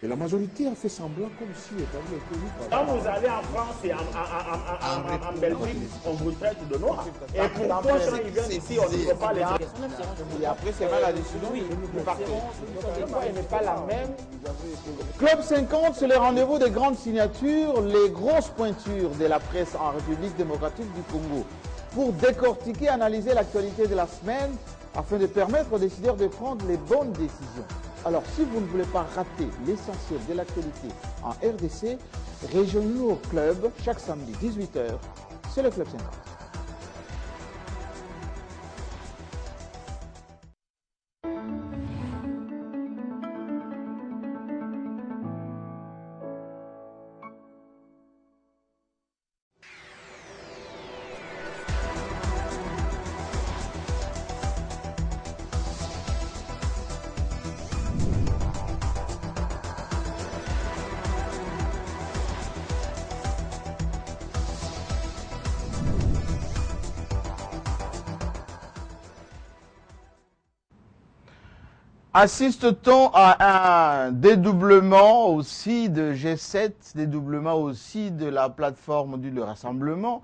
Et la majorité a fait semblant comme si l'État était élu. Quand vous allez en France et en Belgique, on vous traite de noir. Et pourquoi quand ils viennent ici, on ne peut pas les avoir? Et après, c'est mal la décision du parti. Pourquoi elle n'est pas la même? Club 50, c'est le rendez-vous des grandes signatures, les grosses pointures de la presse en République démocratique du Congo. Pour décortiquer, analyser l'actualité de la semaine, afin de permettre aux décideurs de prendre les bonnes décisions. Alors, si vous ne voulez pas rater l'essentiel de l'actualité en RDC, rejoignez-nous au club chaque samedi 18 h. C'est le Club 50. Assiste-t-on à un dédoublement aussi de G7, dédoublement aussi de la plateforme du rassemblement?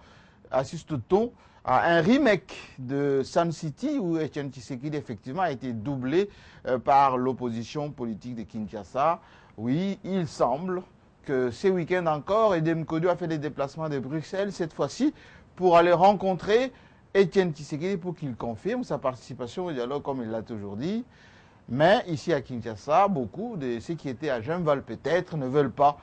Assiste-t-on à un remake de Sun City où Etienne Tshisekedi effectivement a été doublé par l'opposition politique de Kinshasa? Oui, il semble que ce week-end encore, Edem Kodio a fait des déplacements de Bruxelles, cette fois-ci pour aller rencontrer Etienne Tshisekedi pour qu'il confirme sa participation au dialogue comme il l'a toujours dit. Mais ici à Kinshasa, beaucoup de ceux qui étaient à Genval peut-être ne veulent pas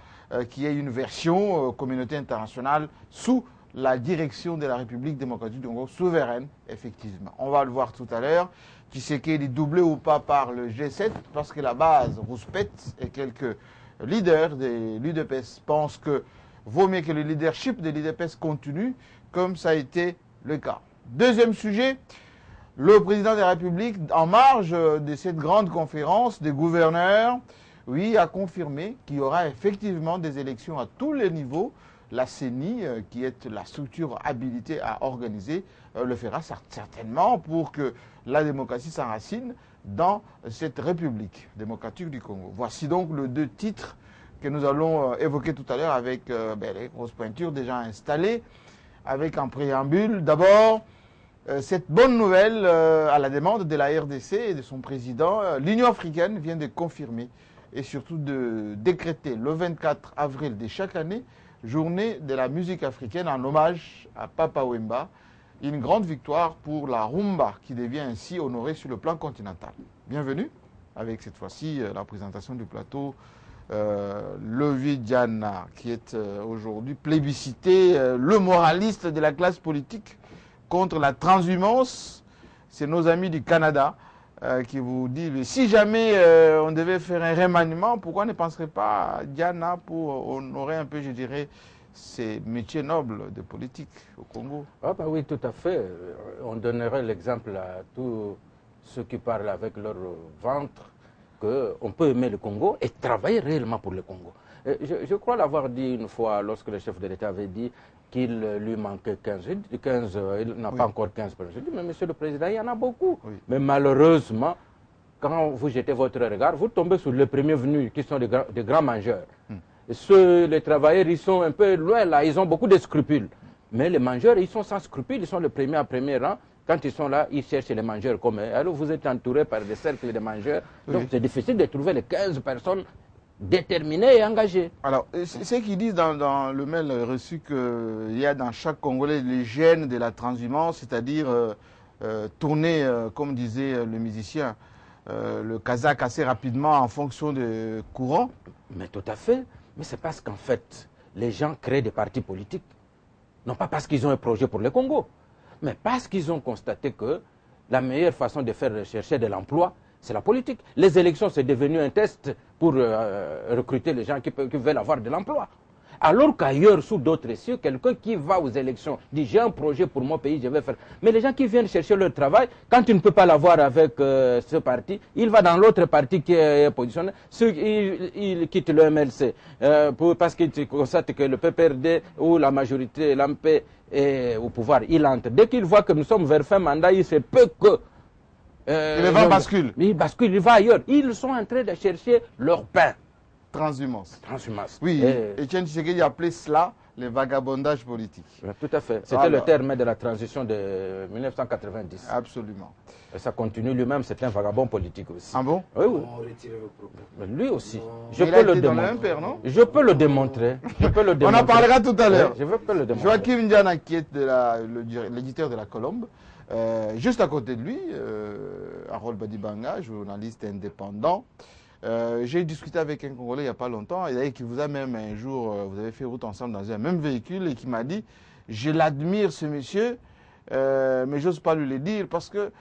qu'il y ait une version communauté internationale sous la direction de la République démocratique du Congo, souveraine, effectivement. On va le voir tout à l'heure. Tshisekedi doublé ou pas par le G7, parce que la base rouspète et quelques leaders de l'UDPS pensent que vaut mieux que le leadership de l'UDPS continue, comme ça a été le cas. Deuxième sujet. Le président de la République, en marge de cette grande conférence des gouverneurs, oui, a confirmé qu'il y aura effectivement des élections à tous les niveaux. La CENI, qui est la structure habilitée à organiser, le fera certainement pour que la démocratie s'enracine dans cette République démocratique du Congo. Voici donc les deux titres que nous allons évoquer tout à l'heure avec les grosses pointures déjà installées, avec un préambule. D'abord, cette bonne nouvelle à la demande de la RDC et de son président, l'Union africaine vient de confirmer et surtout de décréter le 24 avril de chaque année, journée de la musique africaine en hommage à Papa Wemba, une grande victoire pour la rumba qui devient ainsi honorée sur le plan continental. Bienvenue avec cette fois-ci la présentation du plateau Levi Diana qui est aujourd'hui plébiscité, le moraliste de la classe politique contre la transhumance. C'est nos amis du Canada qui vous disent, si jamais on devait faire un remaniement, pourquoi ne penserait pas à Diana pour honorer un peu, je dirais, ces métiers nobles de politique au Congo? Ah bah oui, tout à fait. On donnerait l'exemple à tous ceux qui parlent avec leur ventre qu'on peut aimer le Congo et travailler réellement pour le Congo. Je crois l'avoir dit une fois lorsque le chef de l'État avait dit qu'il lui manquait 15. Il n'a pas encore 15 personnes. Je dis, mais monsieur le président, il y en a beaucoup. Oui. Mais malheureusement, quand vous jetez votre regard, vous tombez sur les premiers venus qui sont des grands mangeurs. Les travailleurs, ils sont un peu loin là, ils ont beaucoup de scrupules. Mais les mangeurs, ils sont sans scrupules, ils sont les premiers à premier rang. Quand ils sont là, ils cherchent les mangeurs comme eux. Alors vous êtes entouré par des cercles de mangeurs. Donc c'est difficile de trouver les 15 personnes déterminés et engagés. Alors, c'est qu'ils disent dans le mail reçu qu'il y a dans chaque Congolais les gènes de la transhumance, c'est-à-dire tourner, comme disait le musicien, le kazakh assez rapidement en fonction des courants. Mais tout à fait. Mais c'est parce qu'en fait, les gens créent des partis politiques, non pas parce qu'ils ont un projet pour le Congo, mais parce qu'ils ont constaté que la meilleure façon de faire rechercher de l'emploi, c'est la politique. Les élections, c'est devenu un test pour recruter les gens qui veulent avoir de l'emploi. Alors qu'ailleurs, sous d'autres cieux, quelqu'un qui va aux élections dit j'ai un projet pour mon pays, je vais faire. Mais les gens qui viennent chercher leur travail, quand il ne peut pas l'avoir avec ce parti, il va dans l'autre parti qui est positionné. Il quitte le MLC parce qu'il constate que le PPRD ou la majorité, l'AMP est au pouvoir. Il entre. Dès qu'il voit que nous sommes vers fin mandat, il se peut que le vent bascule. Il bascule, il va ailleurs. Ils sont en train de chercher leur pain. transhumance. Transhumance. Oui, Etienne Tshisekedi appelait cela les vagabondages politiques. Tout à fait. C'était le terme de la transition de 1990. Absolument. Et ça continue lui-même, c'est un vagabond politique aussi. Ah bon? Oui, oui. Mais lui aussi. Je Il peux a le été dans le démontrer. même père, non? Je peux le démontrer. Je peux le On démontrer. en parlera tout à l'heure. Je peux le démontrer. Joachim Ndiana, qui est l'éditeur de la Colombe, juste à côté de lui, Harold Badibanga, journaliste indépendant. J'ai discuté avec un Congolais il n'y a pas longtemps, et qui vous a même un jour, vous avez fait route ensemble dans un même véhicule, et qui m'a dit, je l'admire ce monsieur, mais j'ose pas lui le dire, parce que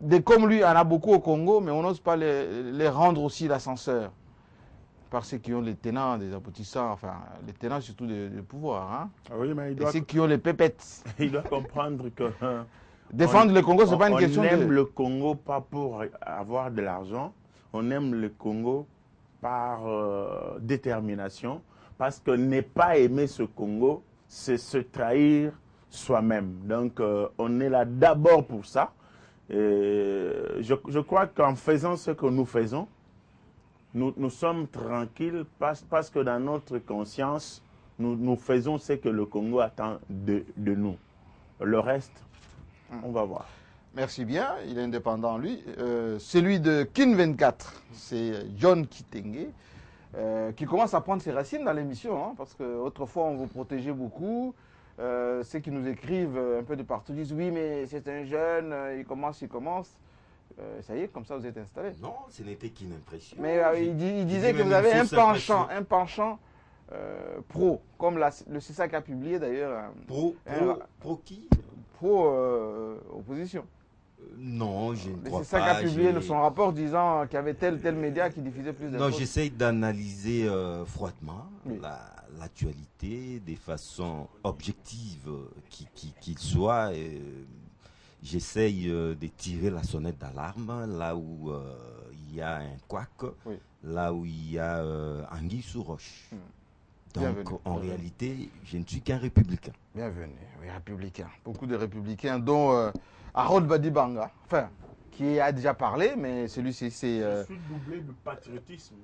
des comme lui, il y en a beaucoup au Congo, mais on n'ose pas les rendre aussi l'ascenseur. Par ceux qui ont les tenants, des aboutissants, enfin, les tenants surtout du pouvoir. Hein. Oui, mais Et ceux qui ont les pépettes. il doit comprendre que... Défendre le Congo, ce n'est pas une question de... On aime le Congo pas pour avoir de l'argent, on aime le Congo par détermination, parce que ne pas aimer ce Congo, c'est se trahir soi-même. Donc, on est là d'abord pour ça. Et je crois qu'en faisant ce que nous faisons, nous sommes tranquilles parce que dans notre conscience, nous faisons ce que le Congo attend de nous. Le reste, on va voir. Merci bien, il est indépendant lui. Celui de Kin 24, c'est John Kitenge, qui commence à prendre ses racines dans l'émission, hein, parce qu'autrefois on vous protégeait beaucoup. Ceux qui nous écrivent un peu de partout disent oui, mais c'est un jeune, il commence. Ça y est, comme ça vous êtes installé. Non, ce n'était qu'une impression. Mais il disait que vous avez un penchant pro, comme le CISAC a publié d'ailleurs. Pro qui? Pro opposition. Non, je ne crois pas. C'est ça qu'a publié son rapport disant qu'il y avait tel média qui diffusait plus d'infos. Non, j'essaye d'analyser froidement l'actualité de façon objective qu'il soit. J'essaye de tirer la sonnette d'alarme là où il y a un couac, oui. Là où il y a anguille sous roche. Donc, bienvenue. En réalité, je ne suis qu'un républicain. Bienvenue, oui, républicain. Beaucoup de républicains, dont Harold Badibanga, enfin, qui a déjà parlé, mais celui-ci, c'est... Je suis doublé de patriotisme.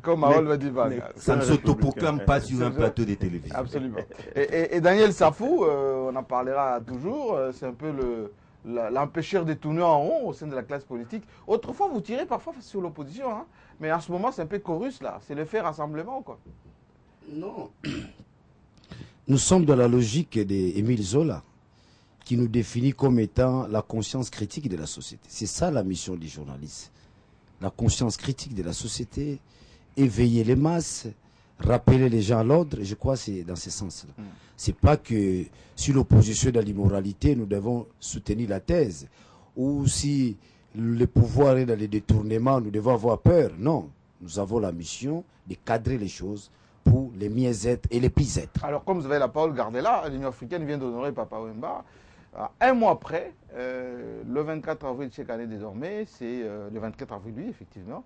Comme Harold Badibanga. Ça ne s'autoproclame pas sur un plateau de télévision. Absolument. Et Daniel Safou, on en parlera toujours, c'est un peu l'empêcheur de tourner en rond au sein de la classe politique. Autrefois, vous tirez parfois sur l'opposition, hein, mais en ce moment, c'est un peu chorus, là. C'est le fait rassemblement, quoi. Non. Nous sommes dans la logique d'Émile Zola, qui nous définit comme étant la conscience critique de la société. C'est ça la mission des journalistes. La conscience critique de la société, éveiller les masses, rappeler les gens à l'ordre, je crois que c'est dans ce sens-là. C'est pas que sur l'opposition de l'immoralité, nous devons soutenir la thèse, ou si le pouvoir est dans les détournements, nous devons avoir peur. Non, nous avons la mission de cadrer les choses pour les mieux-être et les pis-être. Alors, comme vous avez la parole, gardez-la, l'Union africaine vient d'honorer Papa Wemba. Un mois après, le 24 avril chaque année désormais, c'est le 24 avril, oui, effectivement,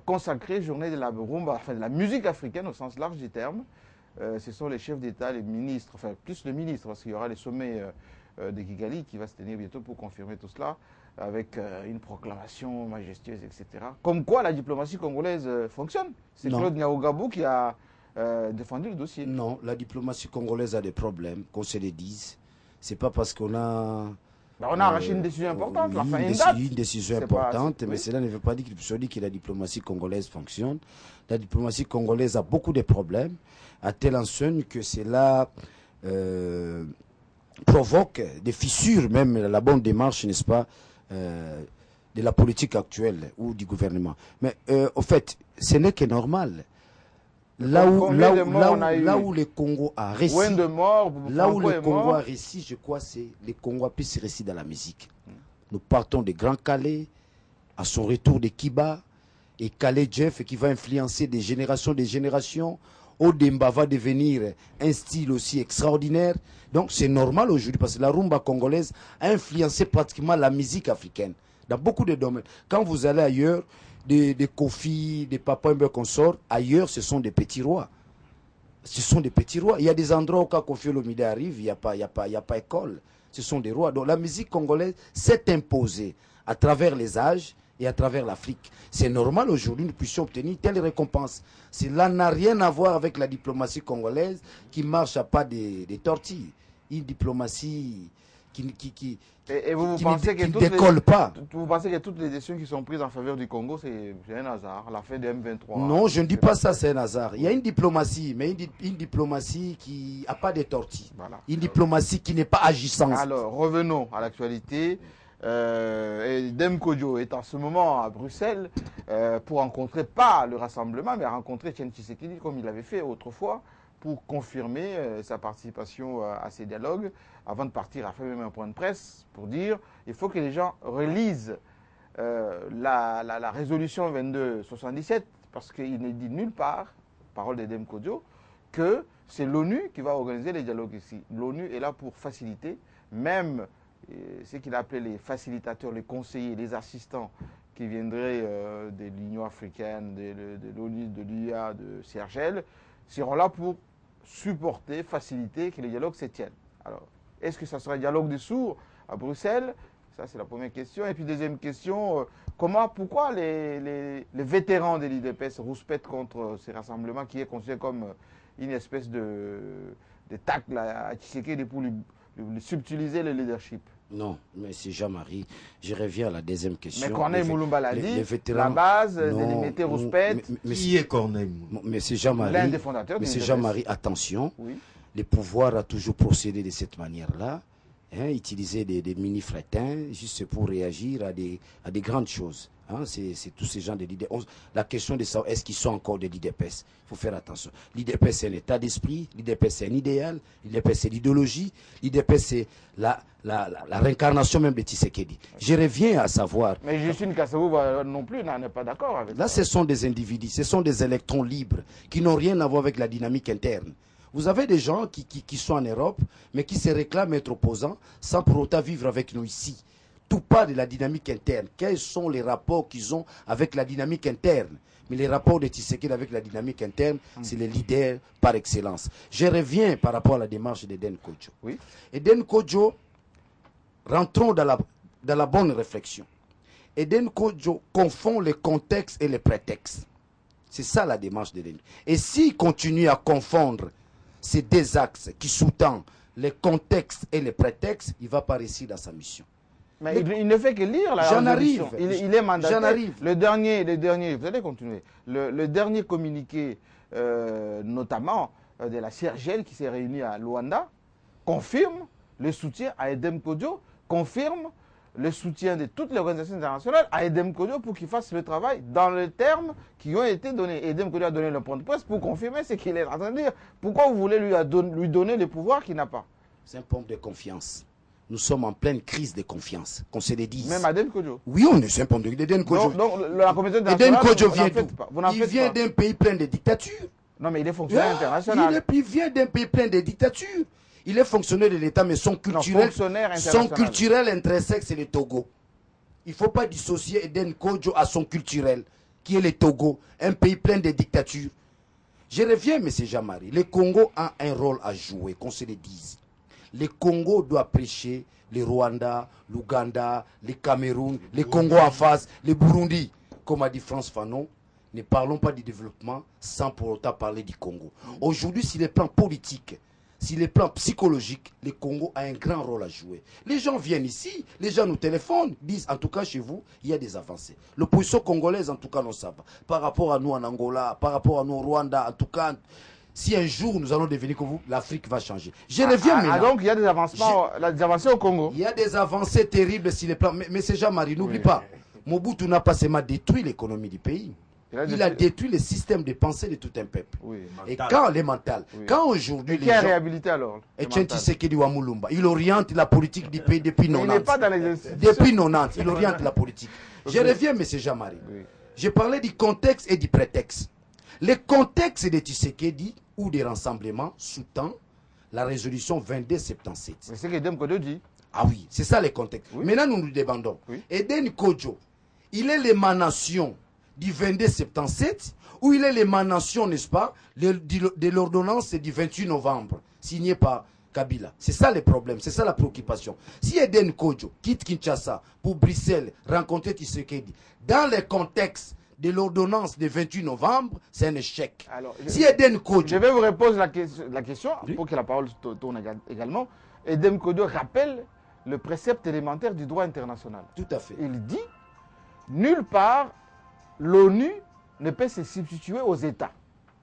consacré journée de la rumba, enfin de la musique africaine au sens large du terme. Ce sont les chefs d'État, les ministres, enfin plus le ministre, parce qu'il y aura les sommets de Kigali qui va se tenir bientôt pour confirmer tout cela, avec une proclamation majestueuse, etc. Comme quoi la diplomatie congolaise fonctionne. C'est Claude Niaougabou qui a défendu le dossier. Non, la diplomatie congolaise a des problèmes, qu'on se les dise. C'est pas parce qu'on a... on a arraché une décision importante, une décision importante, mais cela ne veut pas dire qu'il faut dire que la diplomatie congolaise fonctionne. La diplomatie congolaise a beaucoup de problèmes, à telle enseigne que cela provoque des fissures, même la bonne démarche, n'est-ce pas, de la politique actuelle ou du gouvernement. Mais au fait, ce n'est que normal. Là où le Congo a réussi, je crois, c'est le Congo a pu se réussir dans la musique. Nous partons de Grand Calais, à son retour de Kiba, et Calais Jeff qui va influencer des générations. Odemba va devenir un style aussi extraordinaire. Donc c'est normal aujourd'hui, parce que la rumba congolaise a influencé pratiquement la musique africaine, dans beaucoup de domaines. Quand vous allez ailleurs, des Kofi, des Papa Mbe consorts, ailleurs, ce sont des petits rois. Ce sont des petits rois. Il y a des endroits où quand Kofi Olomide arrive, il n'y a pas école. Ce sont des rois. Donc la musique congolaise s'est imposée à travers les âges et à travers l'Afrique. C'est normal aujourd'hui nous puissions obtenir telle récompense. Cela n'a rien à voir avec la diplomatie congolaise qui marche à pas des tortilles. Une diplomatie qui Et vous qui pensez ne que décolle pas. Vous pensez que toutes les décisions qui sont prises en faveur du Congo, c'est un hasard, la fin de M23? Non, je ne dis pas ça, c'est un hasard. Il y a une diplomatie, mais une diplomatie qui n'a pas de tortilles. Voilà. Une diplomatie qui n'est pas agissante. Alors, revenons à l'actualité. Dem Kodjo est en ce moment à Bruxelles pour rencontrer, pas le rassemblement, mais rencontrer Etienne Tshisekedi comme il l'avait fait autrefois, pour confirmer sa participation à ces dialogues. Avant de partir, a fait même un point de presse pour dire il faut que les gens relisent la résolution 2277, parce qu'il n'est dit nulle part, parole de Dem Kodjo, que c'est l'ONU qui va organiser les dialogues ici. L'ONU est là pour faciliter, même ce qu'il a appelé les facilitateurs, les conseillers, les assistants qui viendraient de l'Union africaine, de l'ONU, de l'UA, de CRGL, seront là pour supporter, faciliter que les dialogues se tiennent. Alors, est-ce que ça sera un dialogue de sourds à Bruxelles? Ça, c'est la première question. Et puis, deuxième question, pourquoi les vétérans de l'IDPS rouspètent contre ces rassemblements qui est considéré comme une espèce de tacle à Tshisekedi pour lui subtiliser le leadership? Non, mais c'est Jean-Marie. Je reviens à la deuxième question. Mais Corneille Moulumba l'a dit, les vétérans, la base non, de Limité Rouspète. Qui est Corneille Moulumba? Mais c'est Jean-Marie. L'un des fondateurs Mais de c'est l'IDPS. Jean-Marie, attention. Oui. Le pouvoir a toujours procédé de cette manière-là. Utiliser des mini-frétins juste pour réagir à des grandes choses. C'est tous ces gens de l'IDPS. La question de savoir est-ce qu'ils sont encore de l'IDPS. Il faut faire attention. L'IDPS, c'est un état d'esprit. L'IDPS, c'est un idéal. L'IDPS, c'est l'idéologie. L'IDPS, c'est la réincarnation même de Tshisekedi. Je reviens à savoir. Mais Justine Kassabou non plus n'est pas d'accord avec Là, ça. ce sont des individus, ce sont des électrons libres qui n'ont rien à voir avec la dynamique interne. Vous avez des gens qui sont en Europe, mais qui se réclament être opposants sans pour autant vivre avec nous ici. Tout part de la dynamique interne. Quels sont les rapports qu'ils ont avec la dynamique interne? Mais les rapports de Tshisekedi avec la dynamique interne, c'est les leaders par excellence. Je reviens par rapport à la démarche d'Eden Kodjo. Oui. Eden Kodjo, rentrons dans la bonne réflexion. Eden Kodjo confond les contextes et les prétextes. C'est ça la démarche d'Eden. Et s'il continue à confondre ces deux axes qui sous-tendent les contextes et les prétextes, il ne va pas réussir dans sa mission. Mais il ne fait que lire la J'en résolution. arrive. Il est mandaté. J'en arrive. Le dernier, vous allez continuer. Le dernier communiqué, notamment de la CRGL qui s'est réunie à Luanda, confirme le soutien à Edem Kodjo, confirme le soutien de toutes les organisations internationales à Edem Kodjo pour qu'il fasse le travail dans les termes qui ont été donnés. Edem Kodjo a donné le point de presse pour confirmer ce qu'il est en train de dire. Pourquoi vous voulez lui donner le pouvoir qu'il n'a pas? C'est un pomme de confiance. Nous sommes en pleine crise de confiance, qu'on se le dise. Même à Edem Kodjo. Oui, on est un pomme de Eden Kodjo. Donc la communauté Eden internationale, Kodjo vous n'en vient faites d'où? pas. Vous n'en Il faites vient pas. d'un pays plein de dictatures. Non, mais il est fonctionnaire international. Il vient d'un pays plein de dictatures. Il est fonctionnaire de l'État, mais son culturel, fonctionnaire international. son culturel intrinsèque, c'est le Togo. Il ne faut pas dissocier Eden Kodjo à son culturel, qui est le Togo, un pays plein de dictatures. Je reviens, M. Jean-Marie. Le Congo a un rôle à jouer, qu'on se le dise. Le Congo doit prêcher le Rwanda, l'Ouganda, le Cameroun, le Congo en face, le Burundi. Comme a dit France Fanon, ne parlons pas du développement sans pour autant parler du Congo. Aujourd'hui, sur les plans politiques, sur les plans psychologiques, le Congo a un grand rôle à jouer. Les gens viennent ici, les gens nous téléphonent, disent en tout cas chez vous, il y a des avancées. L'opposition congolaise, en tout cas, non, ça va. Par rapport à nous en Angola, par rapport à nous au Rwanda, en tout cas, si un jour nous allons devenir comme vous, l'Afrique va changer. Je reviens maintenant. Donc il y a des avancements, des avancées au Congo. Il y a des avancées terribles sur les plans. Mais c'est Jean-Marie, n'oublie pas, Mobutu n'a pas seulement détruit l'économie du pays. Il a détruit le système de pensée de tout un peuple. Oui. Et quand les mentales, quand aujourd'hui Qui a réhabilité alors? Etienne Tshisekedi wa Mulumba, il oriente la politique du pays depuis 90. Il n'est pas dans les institutions. Depuis 90, il oriente la politique. Je reviens, M. Jean-Marie. Oui. Je parlais du contexte et du prétexte. Le contexte de Tshisekedi ou des rassemblements sous-tend la résolution 2277. Mais c'est que Edem Kodjo dit. Ah oui, c'est ça le contexte. Oui. Maintenant, nous nous demandons. Oui. Eden Kodjo, il est l'émanation du 2277 ou il est l'émanation, n'est-ce pas, de l'ordonnance du 28 novembre, signée par Kabila. C'est ça le problème, c'est ça la préoccupation. Si Eden Kodjo quitte Kinshasa pour Bruxelles rencontrer Tshisekedi, dans le contexte de l'ordonnance du 28 novembre, c'est un échec. Alors, si Eden Kodjo... Je vais vous répondre la question pour que la parole tourne également. Eden Kodjo rappelle le précepte élémentaire du droit international. Tout à fait. Il dit, nulle part, l'ONU ne peut se substituer aux États.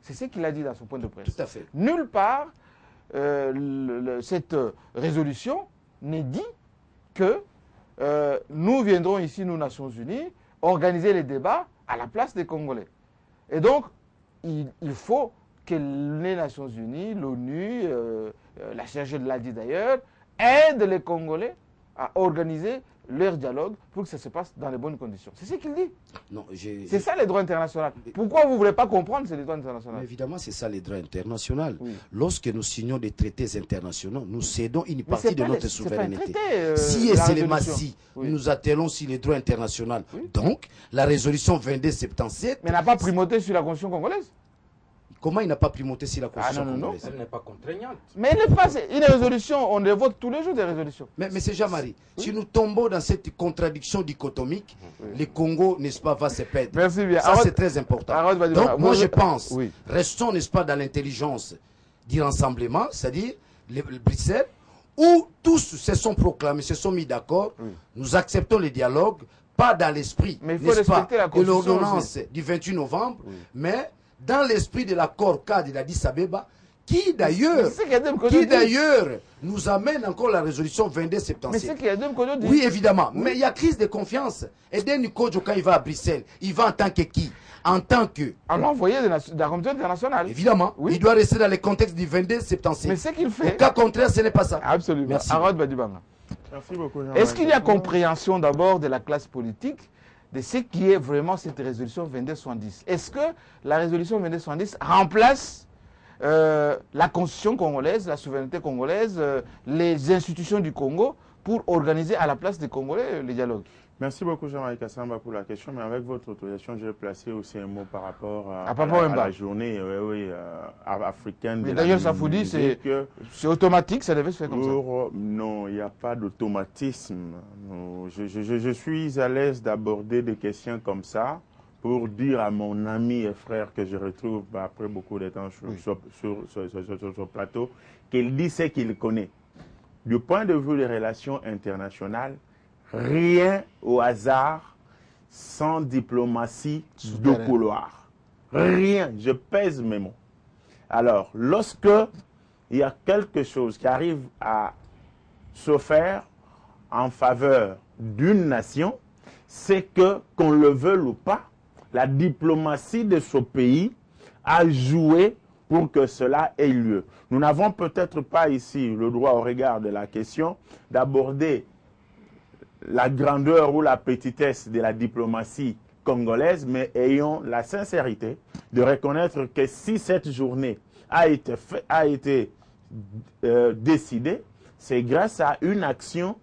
C'est ce qu'il a dit dans son point de presse. Tout à fait. Nulle part, cette résolution n'est dit que nous viendrons ici, nous, Nations Unies, organiser les débats à la place des Congolais. Et donc, il faut que les Nations Unies, l'ONU, la CRG l'a dit d'ailleurs, aident les Congolais à organiser leur dialogue pour que ça se passe dans les bonnes conditions. C'est ce qu'il dit. C'est ça les droits internationaux. Pourquoi vous ne voulez pas comprendre ces droits internationaux? Évidemment, c'est ça les droits internationaux. Oui. Lorsque nous signons des traités internationaux, nous cédons une partie de notre souveraineté. Traité, Si et seulement si nous attelons sur les droits internationaux, donc la résolution 2277... Mais n'a pas primauté sur la Constitution congolaise. Comment il n'a pas primauté sur la Constitution congolaise? Elle n'est pas contraignante. Mais elle n'est pas une résolution, on les vote tous les jours des résolutions. Mais c'est Jean-Marie, si nous tombons dans cette contradiction dichotomique, le Congo, n'est-ce pas, va se perdre. Merci bien. Ça, c'est très important. Donc, moi, je pense, restons, n'est-ce pas, dans l'intelligence du rassemblement, c'est-à-dire le Bruxelles, où tous se sont proclamés, se sont mis d'accord, nous acceptons le dialogue, pas dans l'esprit, n'est-ce pas, de l'ordonnance du 28 novembre, mais dans l'esprit de l'accord cadre de l'Addis Abeba, qui d'ailleurs nous amène encore la résolution 2277. Mais c'est qu'il y a deux Kodjo dit. Oui, évidemment. Mais il y a crise de confiance. Eden Kodjo, quand il va à Bruxelles, il va en tant que qui? En tant que... À l'envoyé de la communauté internationale. Évidemment. Oui. Il doit rester dans le contexte du 2277. Mais c'est qu'il fait. Au cas contraire, ce n'est pas ça. Absolument. Merci. Arod Badibanga. Merci beaucoup. Est-ce qu'il y a compréhension d'abord de la classe politique de ce qui est vraiment cette résolution 2270? Est-ce que la résolution 2270 remplace la constitution congolaise, la souveraineté congolaise, les institutions du Congo pour organiser à la place des Congolais les dialogues? Merci beaucoup Jean-Marie Kassamba pour la question, mais avec votre autorisation, je vais placer aussi un mot par rapport à la journée africaine. Mais d'ailleurs, ça vous dit, c'est automatique, ça devait se faire comme ça. Non, il n'y a pas d'automatisme. Je suis à l'aise d'aborder des questions comme ça pour dire à mon ami et frère que je retrouve après beaucoup de temps sur ce plateau qu'il dit ce qu'il connaît. Du point de vue des relations internationales, rien au hasard sans diplomatie de couloir. Rien, je pèse mes mots. Alors, lorsque il y a quelque chose qui arrive à se faire en faveur d'une nation, c'est que, qu'on le veuille ou pas, la diplomatie de ce pays a joué pour que cela ait lieu. Nous n'avons peut-être pas ici le droit, au regard de la question, d'aborder la grandeur ou la petitesse de la diplomatie congolaise, mais ayons la sincérité de reconnaître que si cette journée a été décidée, c'est grâce à une action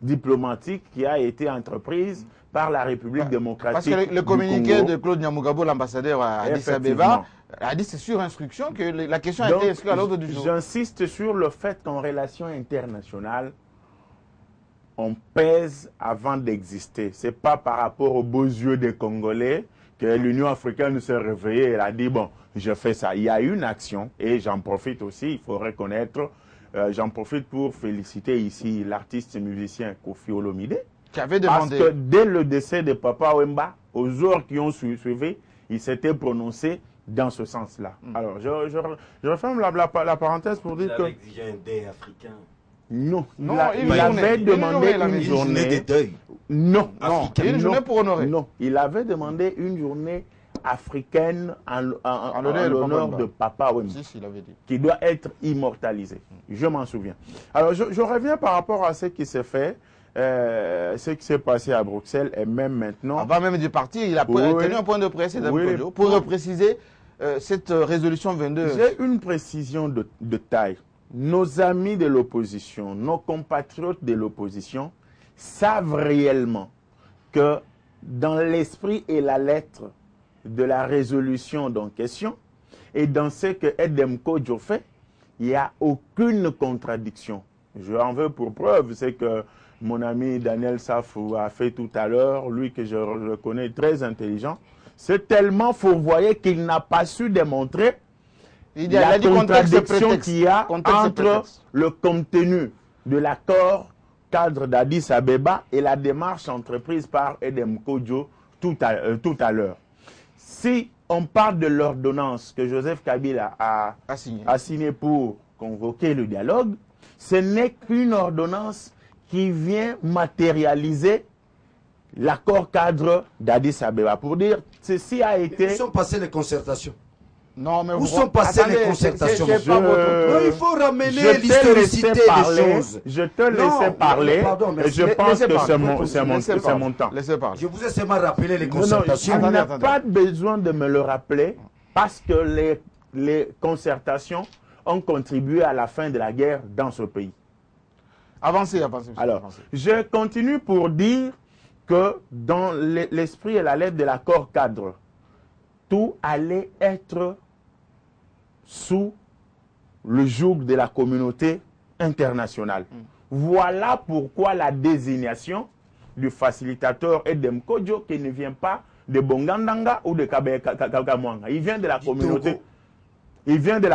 diplomatique qui a été entreprise par la République démocratique. Parce que le communiqué de Claude Nyamugabo, l'ambassadeur à Addis Abeba, a dit c'est sur instruction que la question a été inscrite à l'ordre du jour. J'insiste sur le fait qu'en relation internationale, on pèse avant d'exister. Ce n'est pas par rapport aux beaux yeux des Congolais que l'Union africaine s'est réveillée et a dit, bon, je fais ça. Il y a une action, et j'en profite aussi, il faut reconnaître, j'en profite pour féliciter ici l'artiste musicien Kofi Olomide, qui avait demandé... Parce que dès le décès de Papa Wemba, aux heures qui ont suivi, il s'était prononcé dans ce sens-là. Alors, je referme la parenthèse pour dire que... Il avait exigé un dé africain. Non, il avait demandé une journée de deuil. Non, une journée pour honorer. Non, il avait demandé une journée africaine en l'honneur de Papa Wemba, qui doit être immortalisée. Je m'en souviens. Alors, je reviens par rapport à ce qui s'est fait, ce qui s'est passé à Bruxelles et même maintenant. Avant même de partir, il a tenu un point de presse pour préciser cette résolution 22. J'ai une précision de taille. Nos amis de l'opposition, nos compatriotes de l'opposition savent réellement que dans l'esprit et la lettre de la résolution en question et dans ce que Edem Kodjo fait, il n'y a aucune contradiction. Je en veux pour preuve, c'est que mon ami Daniel Safou a fait tout à l'heure, lui que je reconnais très intelligent, c'est tellement fourvoyé qu'il n'a pas su démontrer la contradiction qu'il y a entre le contenu de l'accord cadre d'Addis Abeba et la démarche entreprise par Edem Kodjo tout à l'heure. Si on parle de l'ordonnance que Joseph Kabila a signée pour convoquer le dialogue, ce n'est qu'une ordonnance qui vient matérialiser l'accord cadre d'Addis Abeba. Pour dire, ceci a été... Où sont passées les concertations? Non, mais où sont passées les concertations? Il faut ramener l'historicité des choses. Je te laissais parler. Je pense que c'est mon temps. Je vous ai seulement rappelé les concertations. Non, je n'ai pas besoin de me le rappeler parce que les concertations ont contribué à la fin de la guerre dans ce pays. Avancez. Alors, je continue pour dire que dans l'esprit et la lettre de l'accord cadre, tout allait être sous le joug de la communauté internationale. Voilà pourquoi la désignation du facilitateur Edem Kodjo, qui ne vient pas de Bongandanga ou de Kakamwanga. Il vient de la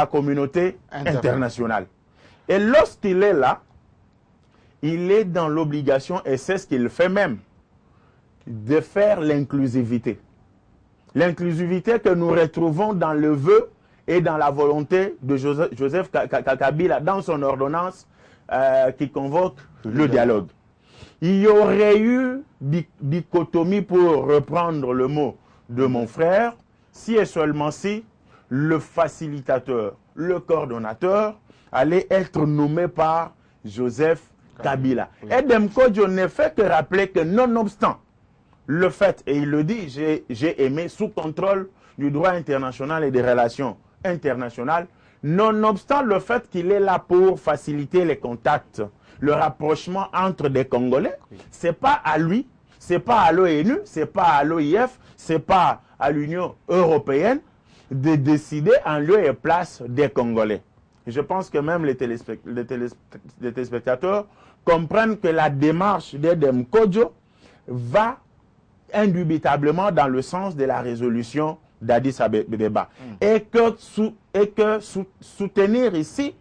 communauté, internationale. Et lorsqu'il est là, il est dans l'obligation, et c'est ce qu'il fait même, de faire l'inclusivité. L'inclusivité que nous retrouvons dans le vœu et dans la volonté de Joseph Kabila dans son ordonnance qui convoque le dialogue. Il y aurait eu dichotomie, pour reprendre le mot de mon frère, si et seulement si le facilitateur, le coordonnateur allait être nommé par Joseph Kabila. Edem Kodjo ne fait que rappeler que nonobstant le fait, et il le dit, j'ai aimé sous contrôle du droit international et des relations internationales, nonobstant le fait qu'il est là pour faciliter les contacts, le rapprochement entre des Congolais, c'est pas à lui, c'est pas à l'ONU, c'est pas à l'OIF, c'est pas à l'Union européenne de décider en lieu et place des Congolais. Je pense que même les téléspectateurs comprennent que la démarche d'Edem Kodjo va indubitablement dans le sens de la résolution d'Addis Abeba. Et que soutenir ici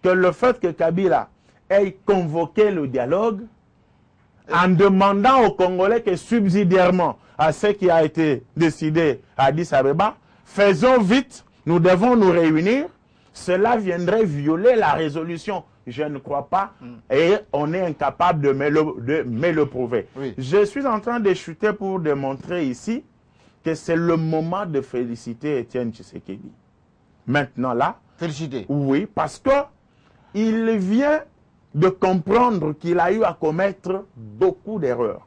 que le fait que Kabila ait convoqué le dialogue en demandant aux Congolais que subsidiairement à ce qui a été décidé à Addis Abeba, faisons vite, nous devons nous réunir, cela viendrait violer la résolution. Je ne crois pas, et on est incapable de me le prouver. Oui. Je suis en train de chuter pour démontrer ici que c'est le moment de féliciter Étienne Tshisekedi. Maintenant là, féliciter. Oui, parce que il vient de comprendre qu'il a eu à commettre beaucoup d'erreurs.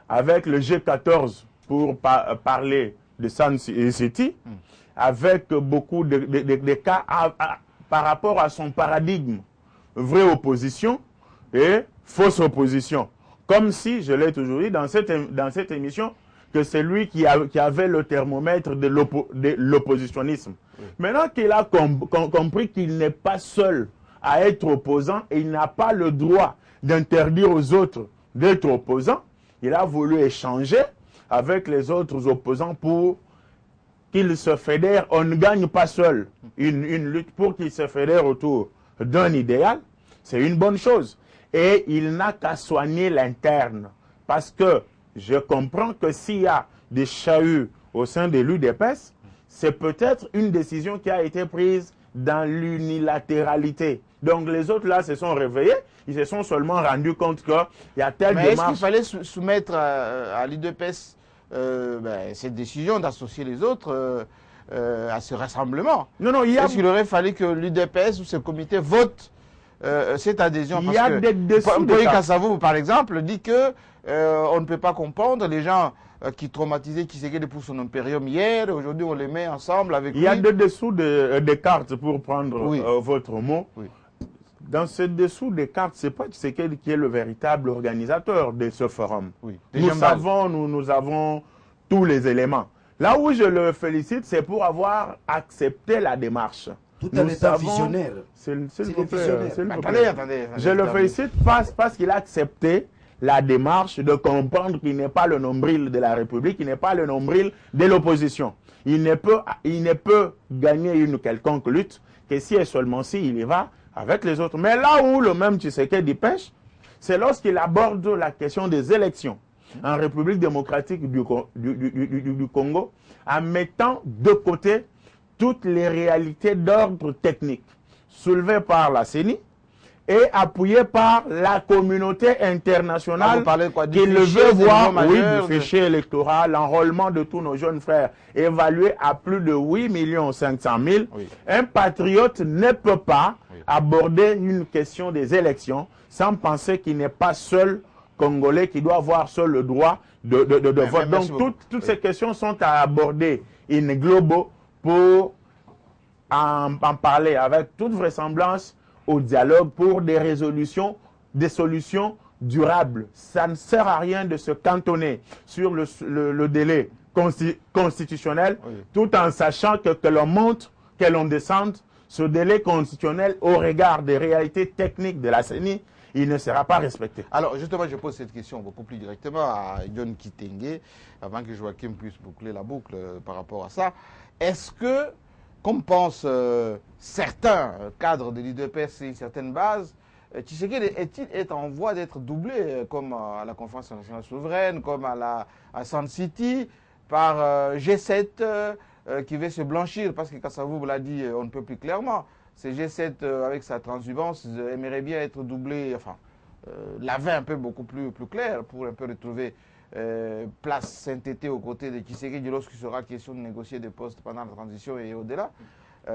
Avec le G14, pour parler de Sun City, avec beaucoup de cas par rapport à son paradigme, vraie opposition et fausse opposition. Comme si, je l'ai toujours dit dans cette émission, que c'est lui qui avait le thermomètre de l'oppositionnisme. Oui. Maintenant qu'il a compris qu'il n'est pas seul à être opposant et il n'a pas le droit d'interdire aux autres d'être opposants, il a voulu échanger avec les autres opposants pour qu'ils se fédèrent. On ne gagne pas seul une lutte, pour qu'ils se fédèrent autour d'un idéal. C'est une bonne chose. Et il n'a qu'à soigner l'interne. Parce que je comprends que s'il y a des chahuts au sein de l'UDPS, c'est peut-être une décision qui a été prise dans l'unilatéralité. Donc les autres là se sont réveillés, ils se sont seulement rendus compte qu'il y a telle démarche. Mais est-ce qu'il fallait soumettre à l'UDPS cette décision d'associer les autres à ce rassemblement? Non, est-ce qu'il aurait fallu que l'UDPS ou ce comité vote cette adhésion? Il y a des dessous de Boy Kassavou, par exemple, dit que on ne peut pas comprendre les gens qui traumatisaient Tshisekedi pour son impérium hier, aujourd'hui on les met ensemble avec lui. Il y a des dessous de cartes, pour prendre votre mot. Oui. Dans ce dessous des cartes, ce n'est pas Tshisekedi qui est le véritable organisateur de ce forum. Oui. Nous avons tous les éléments. Là où je le félicite, c'est pour avoir accepté la démarche. Tout Nous un État savons- visionnaire. S'il C'est vous les plaît, visionnaires. s'il vous Attendez, plaît. attendez. Je le félicite parce qu'il a accepté la démarche de comprendre qu'il n'est pas le nombril de la République, il n'est pas le nombril de l'opposition. Il ne peut gagner une quelconque lutte que si et seulement si il y va avec les autres. Mais là où le même Tshisekedi pêche, c'est lorsqu'il aborde la question des élections en République démocratique du Congo, en mettant de côté toutes les réalités d'ordre technique soulevées par la CENI et appuyées par la communauté Ah, internationale vous parlez de quoi, du qui le fichier veut des voir, nouveaux oui, majeurs, du fichier électoral, l'enrôlement de tous nos jeunes frères, évalué à plus de 8 500 000. Oui. Un patriote ne peut pas aborder une question des élections sans penser qu'il n'est pas seul Congolais qui doit avoir seul le droit de vote. merci Donc beaucoup. toutes ces questions sont à aborder in globo pour en parler avec toute vraisemblance au dialogue pour des résolutions, des solutions durables. Ça ne sert à rien de se cantonner sur le délai constitutionnel, Oui. tout en sachant que l'on monte, que l'on descende, ce délai constitutionnel au regard des réalités techniques de la CENI, il ne sera pas respecté. Alors, justement, je pose cette question beaucoup plus directement à John Kitenge, avant que Joachim puisse boucler la boucle par rapport à ça. Est-ce que, comme pensent certains cadres de l'UDPS et une certaine base, Tshisekedi est en voie d'être doublé, comme à la Conférence nationale souveraine, comme à Sun City, par G7 qui veut se blanchir, parce que Kassavou l'a dit, on ne peut plus clairement. C'est G7 avec sa transhumance aimerait bien être doublé, enfin, laver un peu beaucoup plus clair pour un peu retrouver place synthétée aux côtés de Tshisekedi lorsqu'il sera question de négocier des postes pendant la transition et au-delà.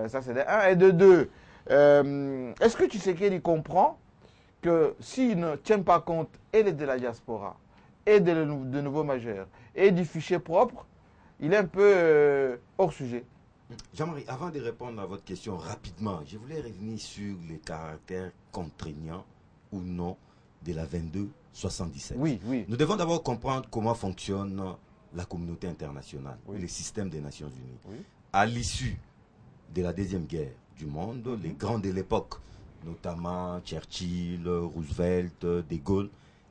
Ça, c'est de un. Et de deux, est-ce que Tshisekedi comprend que s'il ne tient pas compte et de la diaspora, et de nouveaux majeurs, et du fichier propre, il est un peu hors sujet? Jean-Marie, avant de répondre à votre question rapidement, je voulais revenir sur les caractères contraignants ou non de la 2277. Oui, oui. Nous devons d'abord comprendre comment fonctionne la communauté internationale, Oui. le système des Nations Unies. Oui. À l'issue de la Deuxième Guerre du monde, les grands de l'époque, notamment Churchill, Roosevelt, De Gaulle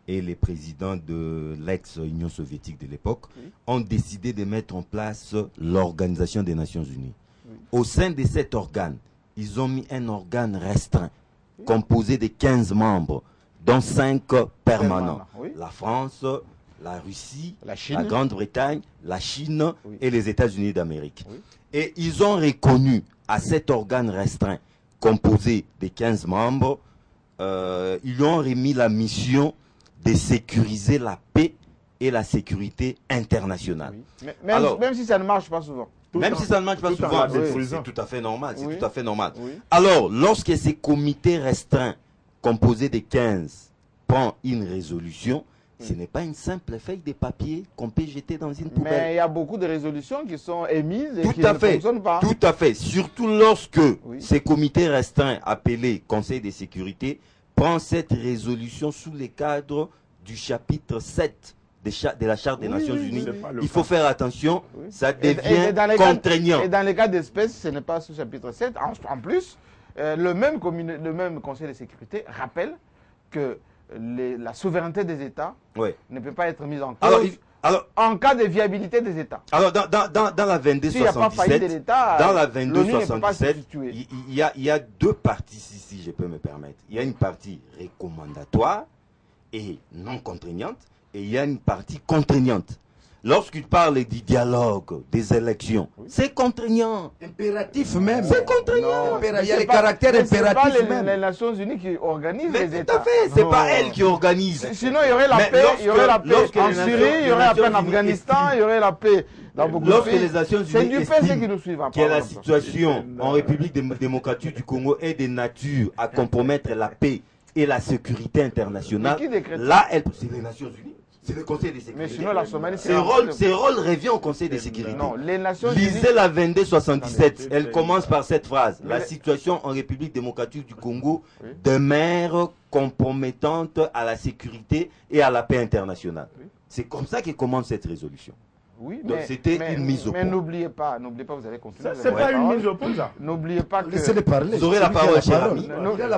et les présidents de l'ex-Union soviétique de l'époque, Oui. ont décidé de mettre en place l'Organisation des Nations Unies. Oui. Au sein de cet organe, ils ont mis un organe restreint, composé de 15 membres, dont 5 permanents. Oui. La France, la Russie, La Chine. la Grande-Bretagne, la Chine Oui. et les États-Unis d'Amérique. Oui. Et ils ont reconnu à cet organe restreint, composé de 15 membres, ils ont remis la mission de sécuriser la paix et la sécurité internationale. Oui. Alors- Même si ça ne marche pas souvent. Même si ça ne marche pas tout en souvent, la détruisant. c'est tout à fait normal. C'est Oui. tout à fait normal. Oui. Alors, lorsque ces comités restreints, composés de 15, prennent une résolution, ce n'est pas une simple feuille de papier qu'on peut jeter dans une Mais poubelle. il y a beaucoup de résolutions qui sont émises et Tout qui à ne fait. fonctionnent pas. Tout à fait. Surtout lorsque Oui. ces comités restreints, appelés Conseil de sécurité, prennent cette résolution sous le cadre du chapitre 7 de la Charte des Oui, Nations oui, Unies. oui, oui. Il faut faire attention, Oui. ça Et devient dans les contraignant. Et dans les cas d'espèce, ce n'est pas sous chapitre 7. En plus, le même Conseil de sécurité rappelle que la souveraineté des États Ouais. ne peut pas être mise en cause Alors, en cas de viabilité des États. Alors, dans la S'il n'y a pas faillite de 2277, l'État, dans la l'ONU ne peut pas se 2277, situer. il y a deux parties, si je peux me permettre. Il y a une partie recommandatoire et non contraignante, et il y a une partie contraignante. Lorsqu'il parle du dialogue, des élections, c'est contraignant. Impératif même. C'est contraignant. Non, Il y a mais les c'est pas- caractères mais c'est pas impératifs les même. Nations Unies qui organisent Mais les tout États. à fait, c'est Non. pas elle qui organise. Sinon, il y aurait la Mais paix, lorsque- il y aurait la paix lorsque en les Syrie, Nations- il y aurait la les paix en Nations Unies Afghanistan, estiment- il y aurait la paix dans beaucoup de Lorsque pays. les Nations C'est Unies du PC qui estiment nous suivent. que la situation en République démocratique du Congo est de nature à compromettre la paix et la sécurité internationale, Mais qui décrète ça? là, c'est les Nations Unies, c'est le Conseil de sécurité. Mais sinon, la Somalie, c'est Ses un rôles, problème. ses rôles revient au Conseil de sécurité. Non, les Nations Unies. Lisez la 2277, elle commence par cette phrase. Mais La les- situation en République démocratique du Congo Oui. demeure compromettante à la sécurité et à la paix internationale. C'est comme ça que commence cette résolution. Oui, Donc, c'était une mise au point. Mais n'oubliez pas, vous allez continuer. C'est pas une mise au point, ça. N'oubliez pas que... Laissez-les parler. Vous aurez la parole, cher ami.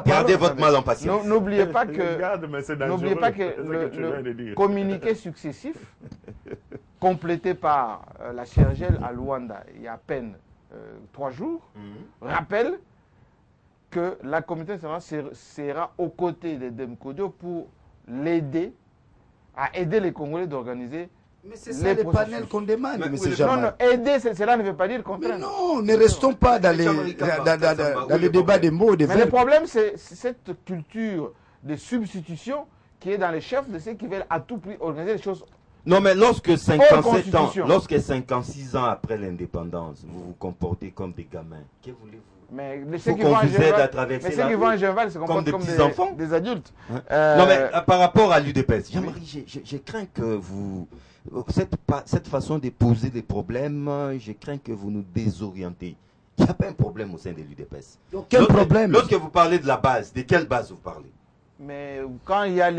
Gardez votre mal en patience. N'oubliez pas que, Regarde, mais c'est dangereux, n'oubliez pas que c'est ce que tu viens de le dire. communiqué successif, complété par la CIRGL à Luanda il y a à peine 3 jours, rappelle que la communauté internationale sera aux côtés de Demkodio pour l'aider à aider les Congolais d'organiser. Mais c'est ça les panels qu'on demande, Mais mais oui, c'est Non, jamais. non, aider, cela ne veut pas dire Mais contraindre. non, ne restons pas dans les débats des mots, des Mais le verbes. problème, c'est cette culture de substitution qui est dans les chefs de ceux qui veulent à tout prix organiser les choses. Non, mais lorsque 57 ans, constitution. lorsque 56 ans après l'indépendance, vous vous comportez comme des gamins, que voulez-vous? Mais Faut ceux qui qu'on vont en vous aide à Genval, traverser mais ceux la qui rue vont en Genval se comportent des comme petits-enfants. des adultes. Non, mais par rapport à l'UDPS, Jean-Marie, je crains que vous... Cette façon de poser des problèmes, je crains que vous nous désorientez. Il n'y a pas un problème au sein de l'UDPS. Quel problème? Lorsque vous parlez de la base, de quelle base vous parlez? Mais quand il y a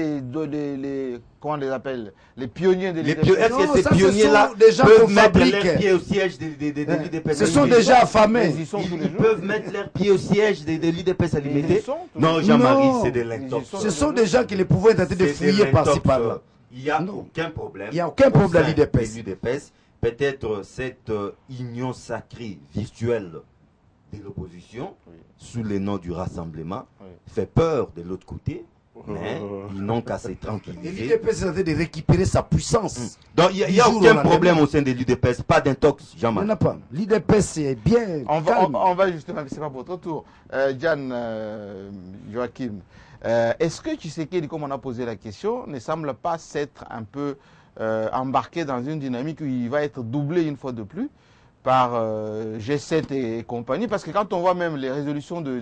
comment on les appelle, les pionniers de Est-ce l'UDPS, Non, que ces ça, ce pionniers-là sont des gens peuvent qu'on mettre fabrique. leurs pieds au siège de l'UDPS? Ce sont déjà affamés. ils y sont tous les Ils jours. peuvent mettre leurs pieds au siège de l'UDPS à Ils y l'imiter? sont tous Non, les Jean-Marie, Non. c'est de Ils y l'intox. sont. Ce sont des gens qui les pouvaient tenter de C'est fouiller par-ci l'intox. par-là. Il n'y a Non. aucun problème. Il n'y a aucun problème à Au sein l'UDPS. de l'UDPS. Peut-être cette union sacrée virtuelle de l'opposition, sous le nom du rassemblement, fait peur de l'autre côté, mais ils n'ont qu'à se Et tranquilliser. l'UDPS est en train de récupérer sa puissance. Donc il n'y a Du jour au aucun lendemain. problème au sein de l'UDPS, pas d'intox, Il n'y en Jean-Marc. a pas. L'UDPS est bien calme. On va justement, c'est pas pour votre tour. Jan Joachim, est-ce que Tshisekedi, comme on a posé la question, ne semble pas s'être un peu embarqué dans une dynamique où il va être doublé une fois de plus par G7 et compagnie? Parce que quand on voit même les résolutions de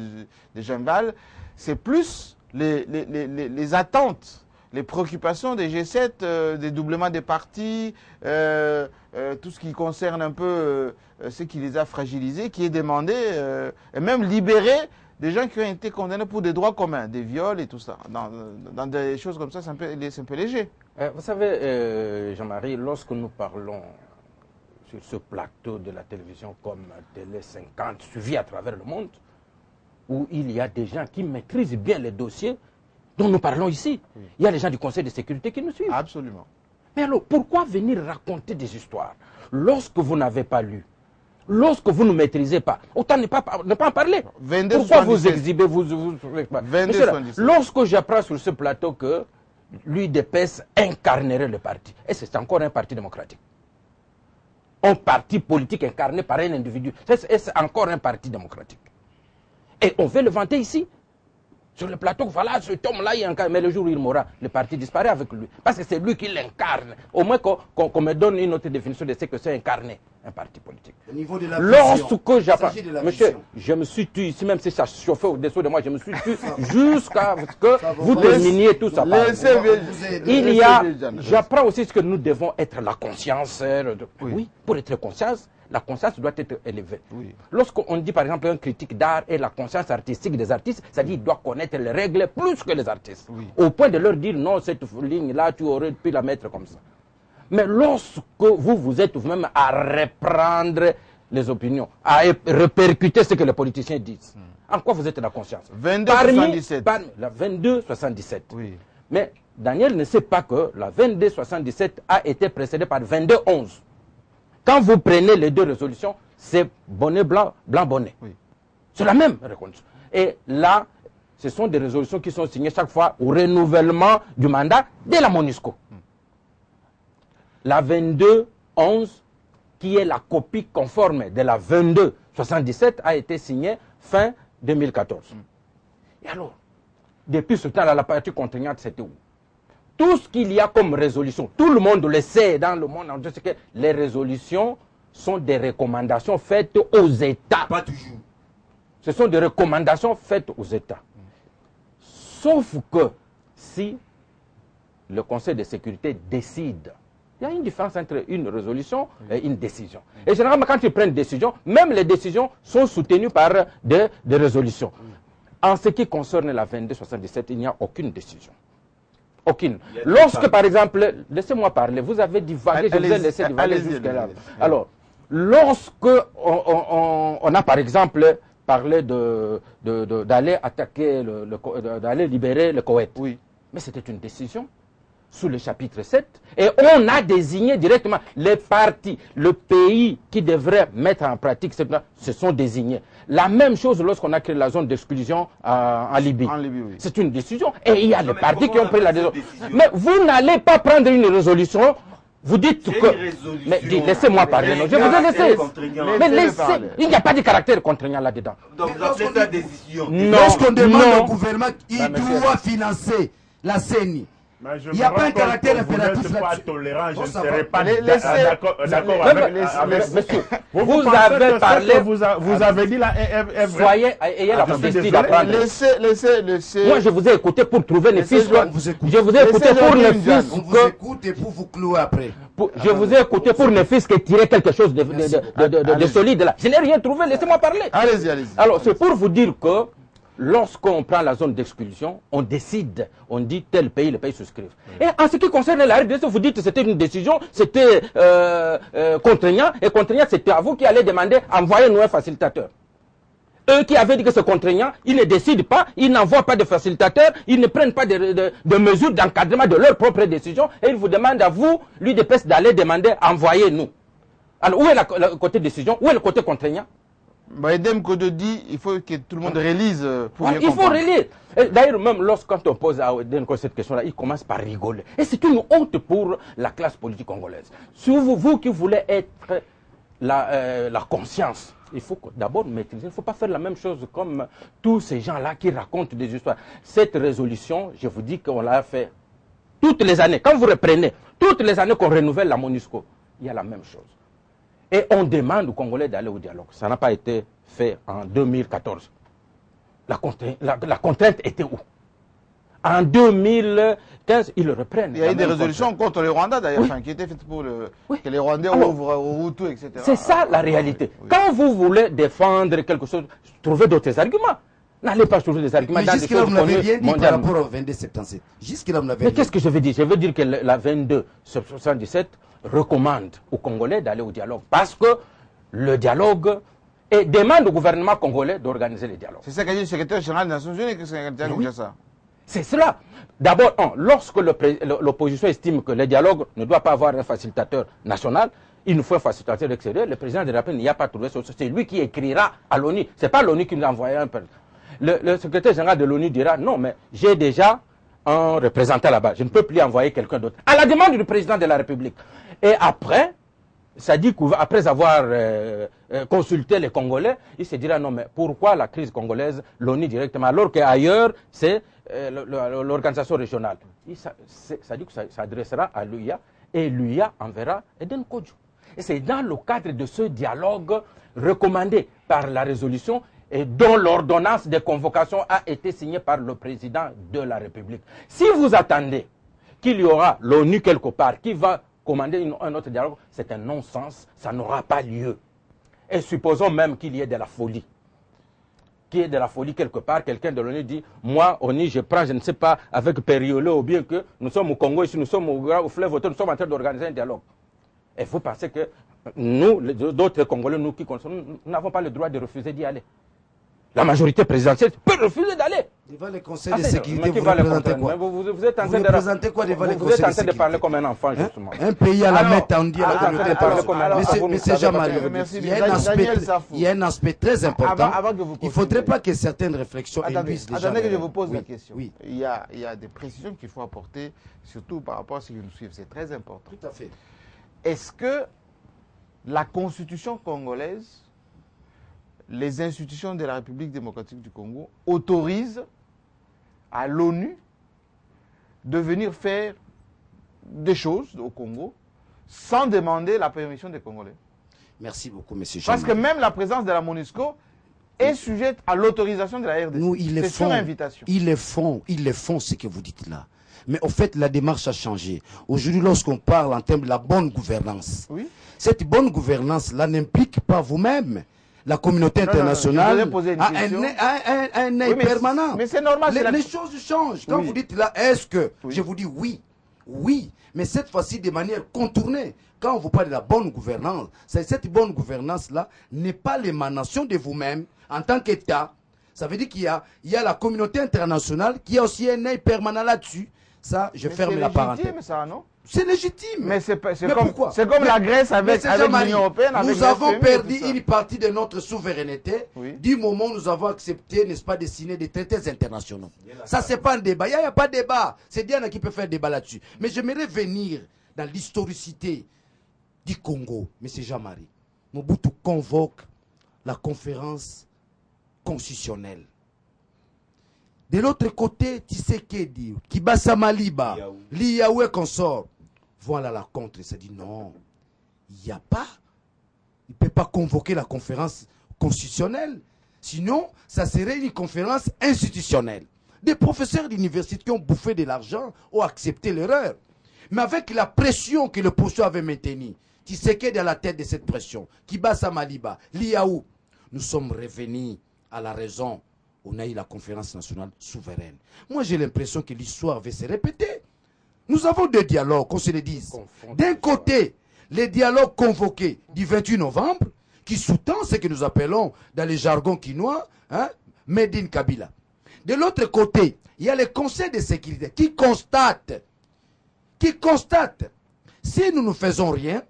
Genval, c'est plus les attentes, les préoccupations des G7, des doublements des partis, tout ce qui concerne un peu ce qui les a fragilisés, qui est demandé, et même libérer des gens qui ont été condamnés pour des droits communs, des viols et tout ça. Dans des choses comme ça, c'est un peu léger. Vous savez, Jean-Marie, lorsque nous parlons sur ce plateau de la télévision comme Télé 50, suivi à travers le monde, où il y a des gens qui maîtrisent bien les dossiers dont nous parlons ici. Il y a les gens du Conseil de sécurité qui nous suivent. Absolument. Mais alors, pourquoi venir raconter des histoires lorsque vous n'avez pas lu, lorsque vous ne maîtrisez pas? Autant ne pas en parler. 22, Pourquoi vous 77. exhibez, vous 22, Monsieur, 77. lorsque j'apprends sur ce plateau que l'UDPS incarnerait le parti, et c'est encore un parti démocratique. Un parti politique incarné par un individu, c'est encore un parti démocratique. Et on veut le vanter ici, sur le plateau. Voilà, cet homme-là, il incarne. Mais le jour où il mourra, le parti disparaît avec lui. Parce que c'est lui qui l'incarne. Au moins qu'on me donne une autre définition de ce que c'est incarner un parti politique. Au niveau de la vision. Lorsque j'apprends, Il s'agit de la monsieur, vision. je me suis tué ici, même si ça chauffait au-dessous de moi, je me suis tué jusqu'à ce que vous va. terminiez tout ça. par Laissez vous. bien. Il y a, Laissez bien. j'apprends aussi ce que nous devons être la conscience. Oui, pour être conscience, la conscience doit être élevée. Oui. Lorsqu'on dit par exemple un critique d'art et la conscience artistique des artistes, c'est-à-dire qu'il doit connaître les règles plus que les artistes. Oui. Au point de leur dire non, cette ligne-là, tu aurais pu la mettre comme ça. Mais lorsque vous êtes vous-même à reprendre les opinions, à répercuter ce que les politiciens disent, en quoi vous êtes la conscience? 22-77. Parmi la 22-77. Oui. Mais Daniel ne sait pas que la 22-77 a été précédée par 22-11. Quand vous prenez les deux résolutions, c'est bonnet blanc, blanc bonnet. Oui. C'est la même reconnaissance. Et là, ce sont des résolutions qui sont signées chaque fois au renouvellement du mandat de la MONUSCO. La 22-11, qui est la copie conforme de la 22-77, a été signée fin 2014. Et alors, depuis ce temps-là, la partie contraignante, c'était où? Tout ce qu'il y a comme résolution, tout le monde le sait dans le monde entier, c'est que les résolutions sont des recommandations faites aux États. Pas toujours. Ce sont des recommandations faites aux États. Sauf que si le Conseil de sécurité décide, il y a une différence entre une résolution et une décision. Et généralement, quand ils prennent une décision, même les décisions sont soutenues par des résolutions. En ce qui concerne la 22-77, il n'y a aucune décision. Aucune. Lorsque, par exemple, laissez-moi parler, vous avez divagué, je vous ai laissé divaguer jusque-là. Alors, lorsque on a, par exemple, parlé d'aller attaquer, d'aller libérer le Koweït, Oui. mais c'était une décision sous le chapitre 7, et on a désigné directement les partis, le pays qui devrait mettre en pratique ce plan, se sont désignés. La même chose lorsqu'on a créé la zone d'exclusion en Libye. En Libye, oui. C'est une décision, et il y a les partis qui ont pris la décision. Mais vous n'allez pas prendre une résolution, vous dites que... Mais laissez-moi parler, non, je vous ai laissé. Mais il n'y a pas de caractère contraignant là-dedans. Donc vous appelez ça décision. Lorsqu'on demande non. au gouvernement, il doit financer la CENI. Il n'y a pas un caractère impératif là-dessus. Vous n'êtes pas là-dessus. tolérant, je Bon, ne ça serai va. pas d'accord Mais, avec monsieur, vous vous pensez avez que parlé... ce que vous avez dit là est vrai? Soyez, ayez la je suis modestie désolé. d'apprendre. Laissez. Moi, je vous ai écouté pour trouver les Laissez fiches. Joanne vous écoute. Je vous ai écouté Laissez pour Joanne ne Ndiaye. On fût vous que... écoute et pour vous clouer après. Je vous ai écouté pour ne fût-ce que tirer quelque chose de solide là. Je n'ai rien trouvé, laissez-moi parler. Allez-y. Alors, c'est pour vous dire que lorsqu'on prend la zone d'expulsion, on décide, on dit tel pays, le pays souscrive. Et en ce qui concerne la RDC, vous dites que c'était une décision, c'était contraignant, et contraignant, c'était à vous qui allez demander, envoyez-nous un facilitateur. Eux qui avaient dit que c'est contraignant, ils ne décident pas, ils n'envoient pas de facilitateur, ils ne prennent pas de mesures d'encadrement de leur propre décision, et ils vous demandent à vous, l'UDPS, d'aller demander, envoyez-nous. Alors, où est le côté décision, où est le côté contraignant? Edem Kodo dit il faut que tout le monde relise pour bien Il faut comprendre. relire. D'ailleurs, même lorsqu'on pose à Edem cette question-là, il commence par rigoler. Et c'est une honte pour la classe politique congolaise. Si vous qui voulez être la conscience, il faut d'abord maîtriser. Il ne faut pas faire la même chose comme tous ces gens-là qui racontent des histoires. Cette résolution, je vous dis qu'on l'a fait toutes les années. Quand vous reprenez, toutes les années qu'on renouvelle la MONUSCO, il y a la même chose. Et on demande aux Congolais d'aller au dialogue. Ça n'a pas été fait en 2014. La contrainte était où? En 2015, ils le reprennent. Il y a eu des résolutions contre le Rwanda d'ailleurs, qui étaient faites pour que les Rwandais ouvrent aux Hutus, etc. C'est ça la réalité. Oui. Quand vous voulez défendre quelque chose, trouvez d'autres arguments. N'allez pas trouver des arguments Mais dans des jusque-là, choses vous n'avez rien dit par mondialement. rapport au 2277. Jusque-là, vous n'avez Mais rien qu'est-ce que je veux dire? Je veux dire que la 2277 recommande aux Congolais d'aller au dialogue. Parce que le dialogue et demande au gouvernement congolais d'organiser le dialogue. C'est ça qu'a dit le secrétaire général des Nations Unies, que c'est secrétaire Oui. ça. C'est cela. D'abord, lorsque l'opposition estime que le dialogue ne doit pas avoir un facilitateur national, il nous faut un facilitateur extérieur. Le président de la République n'y a pas trouvé ça. C'est lui qui écrira à l'ONU. Ce n'est pas l'ONU qui nous a envoyé un... Le secrétaire général de l'ONU dira, non, mais j'ai déjà un représentant là-bas. Je ne peux plus envoyer quelqu'un d'autre. À la demande du président de la République. Et après, ça dit qu'après avoir consulté les Congolais, il se dira, non, mais pourquoi la crise congolaise, l'ONU directement, alors qu'ailleurs, c'est l'organisation régionale. Ça dit que ça s'adressera à l'UIA, et l'UIA enverra Eden Kodjo. Et c'est dans le cadre de ce dialogue recommandé par la résolution et dont l'ordonnance de convocation a été signée par le président de la République. Si vous attendez qu'il y aura l'ONU quelque part qui va commander un autre dialogue, c'est un non-sens, ça n'aura pas lieu. Et supposons même qu'il y ait de la folie. Qu'il y ait de la folie quelque part, quelqu'un de l'ONU dit, moi, ONU, je prends, je ne sais pas, avec Périolo, ou bien que nous sommes au Congo, ici, nous sommes au fleuve Automne, nous sommes en train d'organiser un dialogue. Et vous pensez que nous, d'autres Congolais, nous qui connaissons, nous n'avons pas le droit de refuser d'y aller. La majorité présidentielle peut refuser d'aller. Devant les conseils de sécurité, vous représentez quoi? Vous êtes en Vous train de représentez quoi devant les vous conseils êtes en de train de sécurité? parler comme un enfant, justement. Un pays à la Alors, main tendue à la communauté internationale. Monsieur Jean-Marie, merci. il y a un aspect très important. Avant que vous Il ne faudrait pas que certaines réflexions induisent les gens. Attendez que je vous pose la question. Oui. Il y a des précisions qu'il faut apporter, surtout par rapport à ceux qui nous suivent. C'est très important. Tout à fait. Est-ce que la constitution congolaise, les institutions de la République démocratique du Congo autorisent à l'ONU de venir faire des choses au Congo sans demander la permission des Congolais? Merci beaucoup, monsieur Parce Jean-Marie. que même la présence de la MONUSCO est sujette à l'autorisation de la RDC. Nous, ils le C'est sur font. invitation. Ils le font ce que vous dites là. Mais au fait, la démarche a changé. Aujourd'hui, lorsqu'on parle en termes de la bonne gouvernance, Oui. cette bonne gouvernance-là n'implique pas vous-même la communauté Non, non, non, internationale je vous ai posé une a question. un œil Oui, mais permanent. mais c'est normal, c'est la- Les choses changent. Quand Oui. vous dites là, est-ce que, Oui. je vous dis oui, oui, mais cette fois-ci de manière contournée. Quand on vous parle de la bonne gouvernance, cette bonne gouvernance-là n'est pas l'émanation de vous-même en tant qu'État. Ça veut dire qu'il y a la communauté internationale qui a aussi un œil permanent là-dessus. Ça, je ferme la parenthèse. C'est légitime, ça, non? C'est légitime. Mais c'est Mais pourquoi? comme la Grèce Mais avec, c'est avec Jean-Marie, l'Union européenne. avec nous le avons FMI et perdu tout ça. une partie de notre souveraineté Oui. du moment où nous avons accepté, n'est-ce pas, de signer des traités internationaux. Ça, c'est pas un débat. Il n'y a pas de débat. C'est Diana qui peut faire débat là-dessus. Mais j'aimerais venir dans l'historicité du Congo. Monsieur Jean-Marie, Mobutu convoque la conférence constitutionnelle. De l'autre côté, Tshisekedi, Kibasa Maliba, Liaoué consort, vont à la contre. Il s'est dit non, il n'y a pas. Il ne peut pas convoquer la conférence constitutionnelle. Sinon, ça serait une conférence institutionnelle. Des professeurs d'université qui ont bouffé de l'argent ont accepté l'erreur. Mais avec la pression que le poste avait maintenue, Tshisekedi à la tête de cette pression, Kibasa Maliba, Liaou, nous sommes revenus à la raison. On a eu la conférence nationale souveraine. Moi, j'ai l'impression que l'histoire va se répéter. Nous avons deux dialogues, qu'on se le dise. D'un côté, les dialogues convoqués du 28 novembre, qui sous-tend ce que nous appelons, dans les jargons quinois, Made in Kabila. De l'autre côté, il y a le Conseil de sécurité qui constate, si nous ne faisons rien,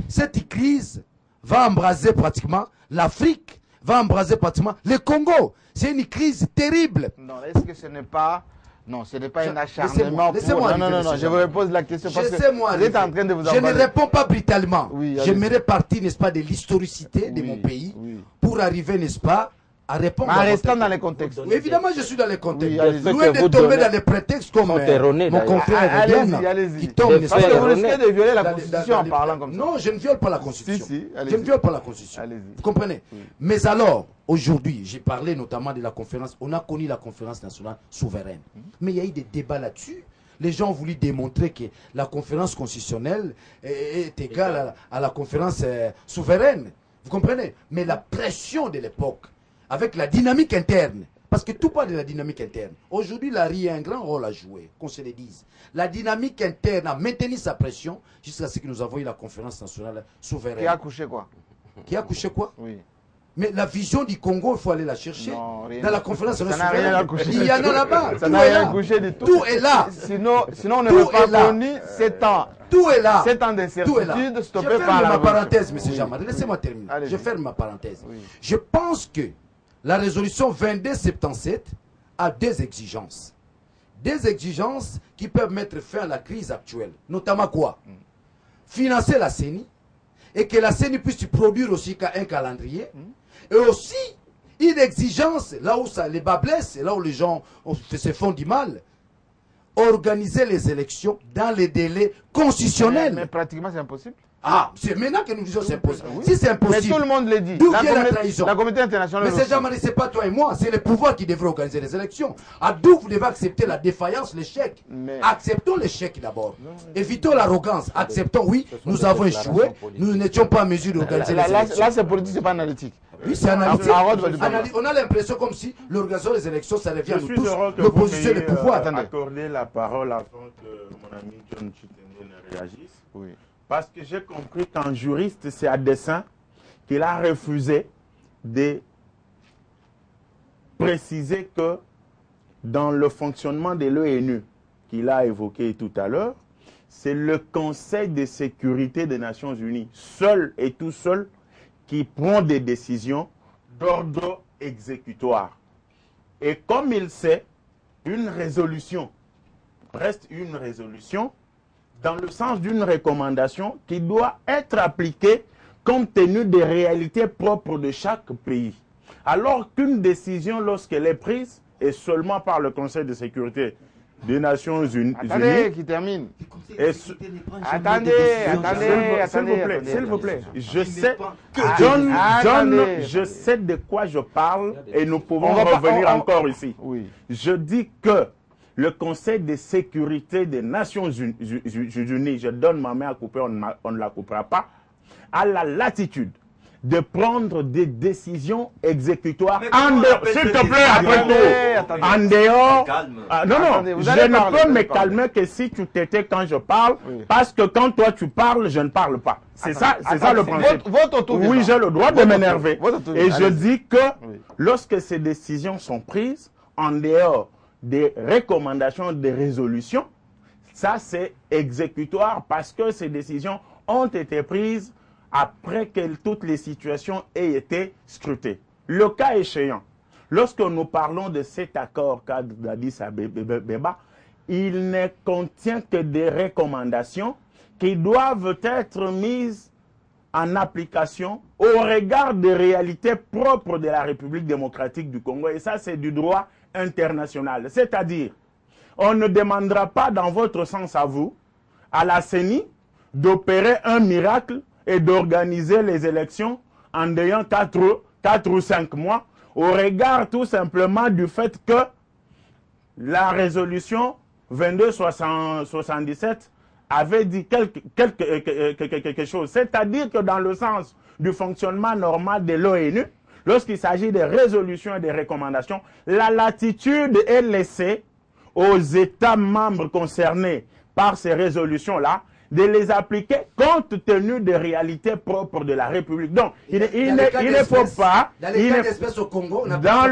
cette crise va embraser pratiquement l'Afrique, va embraser pratiquement le Congo. C'est une crise terrible. Non, est-ce que ce n'est pas... Non, ce n'est pas un laissez-moi acharnement pour... arriver, Non, monsieur je vous repose la question parce que Laissez-moi vous êtes en arriver. train de vous Je ne emballer. réponds pas brutalement. Oui, J'aimerais partir, n'est-ce pas, de l'historicité de Oui, mon pays oui. pour arriver, n'est-ce pas, à répondre Mais en à votre restant dans question. les contextes. Oui, évidemment, je suis dans les contextes. Oui, allez-y. Loin de Vous tomber donnez- dans des prétextes comme sont erronés, mon d'ailleurs. confrère Allez-y, Diane, allez-y. qui tombe, Des n'est-ce Parce pas, que vous erronés. risquez de violer la dans les- Constitution dans en les- parlant comme ça. Non, je ne viole pas la Constitution. Si, allez-y. Je ne viole pas la Constitution. Allez-y. Vous comprenez? Mais alors, aujourd'hui, j'ai parlé notamment de la conférence. On a connu la conférence nationale souveraine. Mais il y a eu des débats là-dessus. Les gens ont voulu démontrer que la conférence constitutionnelle est égale à la conférence souveraine. Vous comprenez? Mais la pression de l'époque, avec la dynamique interne, parce que tout parle de la dynamique interne. Aujourd'hui, la RI a un grand rôle à jouer, qu'on se le dise. La dynamique interne a maintenu sa pression jusqu'à ce que nous avons eu la conférence nationale souveraine. Qui a couché quoi? Qui a couché quoi? Oui. Mais la vision du Congo, il faut aller la chercher. Non, rien Dans la n'a- conférence ça nationale n'a rien à souveraine. coucher. Il y en a là-bas. Ça Tout n'a est rien là. couché du tout. Tout est là. Sinon, on Tout n'aurait pas est là. connu 7 ans. Tout est là. 7 ans Tout est là. d'incertitude Je stoppés ferme par la ma révolution. parenthèse, M. Oui. Jean-Marie. Laissez-moi terminer. Allez-y. Je ferme ma parenthèse. Oui. Je pense que la résolution 2277 a deux exigences. Des exigences qui peuvent mettre fin à la crise actuelle. Notamment quoi? Financer la CENI et que la CENI puisse produire aussi un calendrier. Et aussi une exigence, là où ça, les bas blessent, là où les gens se font du mal, organiser les élections dans les délais constitutionnels. Mais pratiquement c'est impossible. Ah, c'est maintenant que nous disons c'est impossible. Si c'est Mais impossible, tout le monde le dit. d'où vient la trahison? La communauté internationale. mais c'est Jean-Marie, c'est pas toi et moi, c'est le pouvoir qui devrait organiser les élections. À d'où vous devez accepter la défaillance, l'échec. Mais- Acceptons l'échec d'abord. Évitons l'arrogance. Acceptons, oui, Ce sont nous des avons déclarations échoué, politiques. nous n'étions pas en mesure d'organiser les Là, élections. c'est politique, c'est pas analytique. Oui, c'est analytique. Arrête votre débat. On a l'impression comme si l'organisation des élections, ça revient à Je nous suis tous. heureux que L'opposition vous des m'ayez pouvoirs. Attendez. accordé la parole avant que mon ami John Chitende ne réagisse. Oui. Parce que j'ai compris qu'en juriste, c'est à dessein qu'il a refusé de préciser que dans le fonctionnement de l'ONU qu'il a évoqué tout à l'heure, c'est le Conseil de sécurité des Nations Unies, seul et tout seul, qui prend des décisions d'ordre exécutoire. Et comme il sait, une résolution reste une résolution dans le sens d'une recommandation qui doit être appliquée compte tenu des réalités propres de chaque pays. Alors qu'une décision, lorsqu'elle est prise, est seulement par le Conseil de sécurité des Nations Unies. Attendez, qui termine. Et Attendez, s'il vous plaît, je sais, Ah, John, attendez. je sais de quoi je parle et nous pouvons On va pas- revenir on- encore ici. Oui. Je dis que le Conseil de sécurité des Nations Unies, je donne ma main à couper, on ne la coupera pas, a la latitude de prendre des décisions exécutoires Mais en comment on dehors, appelle s'il ça te des plaît, après décisions? tout, Attendez. en dehors. Calme. Non, Attendez, non, vous je allez ne parler, peux vous me allez parler. calmer que si tu t'étais quand je parle, Oui. parce que quand toi tu parles, je ne parle pas. C'est ça, c'est ça le Attendez, principe. votre tour, Oui, Gérard. j'ai le droit de Votre m'énerver. tour, votre tour. Et je Allez-y. dis que Oui. lorsque ces décisions sont prises en dehors des recommandations, des résolutions, ça c'est exécutoire parce que ces décisions ont été prises après que toutes les situations aient été scrutées. Le cas échéant, lorsque nous parlons de cet accord cadre d'Addis Abeba, il ne contient que des recommandations qui doivent être mises en application au regard des réalités propres de la République démocratique du Congo. Et ça, c'est du droit international. C'est-à-dire, on ne demandera pas, dans votre sens à vous, à la CENI, d'opérer un miracle et d'organiser les élections en ayant 4 ou 5 mois, au regard tout simplement du fait que la résolution 2277 avait dit quelque chose. C'est-à-dire que dans le sens du fonctionnement normal de l'ONU, lorsqu'il s'agit de résolutions et de recommandations, la latitude est laissée aux États membres concernés par ces résolutions-là de les appliquer compte tenu des réalités propres de la République. Donc, il ne faut pas... Dans les cas d'espèces au Congo, on appelle Dans ça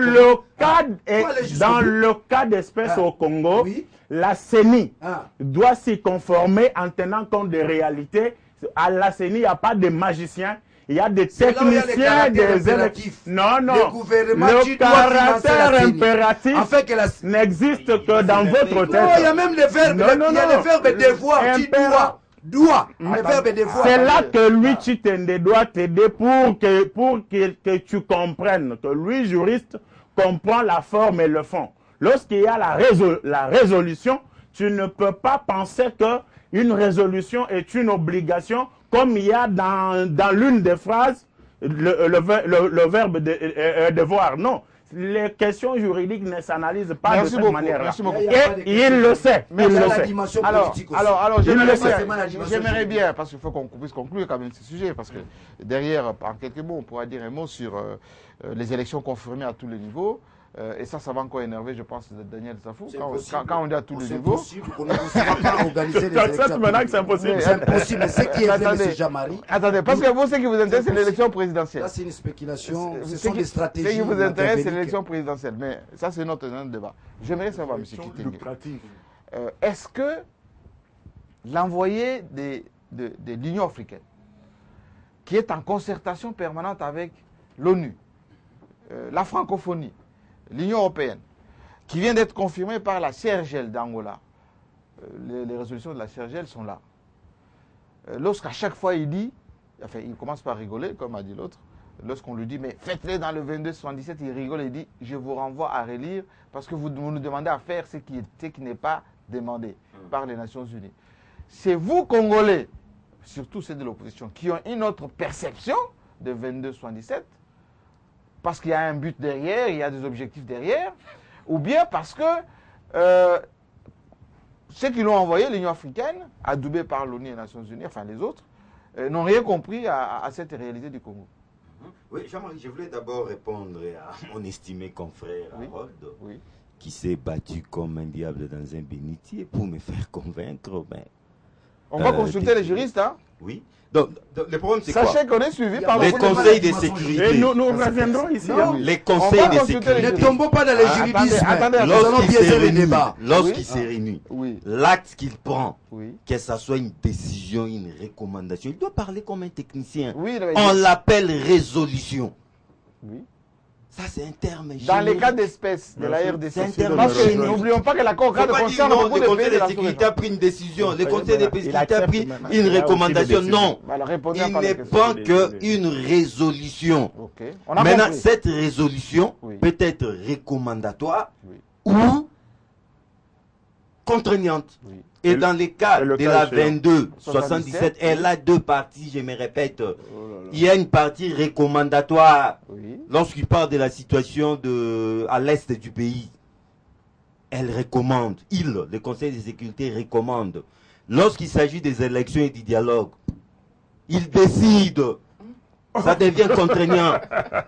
le comment? cas d'espèces au Congo, oui. la CENI Ah. doit s'y conformer en tenant compte des réalités. À la CENI, il n'y a pas de magiciens. Il y a des C'est là où il y a le techniciens, caractère des impératif. Non, non. Le gouvernement, tu Le dois financer caractère la CENI. impératif En fait, que la... n'existe que dans votre tête. Non, il y a même le verbe, Non, non, il y a non. le verbe devoir, tu dois. Le verbe devoir. C'est là que lui, Chitende, doit t'aider pour que tu comprennes, que lui, juriste, comprend la forme et le fond. Lorsqu'il y a la résolution, tu ne peux pas penser que une résolution est une obligation, comme il y a dans l'une des phrases le verbe devoir. Non. Les questions juridiques ne s'analysent pas Merci de beaucoup, cette manière-là. merci beaucoup. Et il le sait. Il le la sait. dimension Alors, politique aussi. alors, Il le sait. j'aimerais bien, parce qu'il faut qu'on puisse conclure quand même ce sujet, parce que derrière, en quelques mots, on pourra dire un mot sur les élections confirmées à tous les niveaux. Et ça va encore énerver, je pense, Daniel Safou, quand on dit à tous les C'est niveaux. possible qu'on ne pourra pas organiser les Tu acceptes élections. maintenant que c'est impossible. C'est impossible, mais ce qui est vrai, Attendez. M. Jamari, Attendez, parce que vous, ce qui vous intéresse, c'est l'élection présidentielle. là c'est une spéculation, ce Ce sont qui- des stratégies. Ce qui vous intéresse, c'est machiavéliques. l'élection présidentielle. Mais ça, c'est notre débat. J'aimerais savoir, M. Kitenge, Lucrative. est-ce que l'envoyé de l'Union africaine, qui est en concertation permanente avec l'ONU, la francophonie, l'Union européenne, qui vient d'être confirmée par la CERGL d'Angola, les résolutions de la CERGL sont là. Lorsqu'à chaque fois il dit, enfin il commence par rigoler, comme a dit l'autre, lorsqu'on lui dit, mais faites-les dans le 2277, il rigole et il dit, je vous renvoie à relire parce que vous nous demandez à faire ce qui n'est pas demandé par les Nations Unies. C'est vous, Congolais, surtout ceux de l'opposition, qui ont une autre perception de 2277, parce qu'il y a un but derrière, il y a des objectifs derrière, ou bien parce que ceux qui l'ont envoyé, l'Union africaine, adoubée par l'ONU et les Nations Unies, enfin les autres, n'ont rien compris à cette réalité du Congo. Oui, Jean-Marie, je voulais d'abord répondre à mon estimé confrère Oui. Harold, Oui. qui s'est battu comme un diable dans un bénitier pour me faire convaincre. Ben, On va consulter les juristes, hein. oui. Donc, le problème, c'est quoi? Sachez qu'on est suivi par Les le conseils de dimension sécurité. Et nous reviendrons ici. Non. Les On conseils va de consulter les Ne sécurité. tombons pas dans les juridismes. attendez, Nous allons Lorsqu'il biaiser s'est les réuni, débats. lorsqu'il Oui. s'est réuni, Oui, l'acte qu'il prend, oui. que ça soit une décision, une recommandation, il doit parler comme un technicien. Oui, mais- On l'appelle résolution. oui. Ça, c'est un terme Dans les générique. cas d'espèce de la Merci. RDC, C'est un terme parce que générique. n'oublions pas que l'accord cadre Faut pas dire concerne non, beaucoup le de Conseil pays de de la sécurité sous-région. a pris une décision. Le Oui, Conseil voilà. de Il sécurité a accepte pris maintenant. une Il a aussi des recommandation. décisions. Non, Alors, répondez à il pas la n'est question. pas Désolé. qu'une résolution. Ok. On a Maintenant, compris. cette résolution Oui. peut être recommandatoire Oui. ou contraignante. Oui. Et Et dans les cas et le de cas la échéant. 22, 77, elle a deux parties, je me répète. Oh là là. Il y a une partie recommandatoire Oui. lorsqu'il parle de la situation à l'est du pays. Elle recommande, le Conseil de sécurité recommande. Lorsqu'il s'agit des élections et du dialogue, il décide. Ça devient contraignant.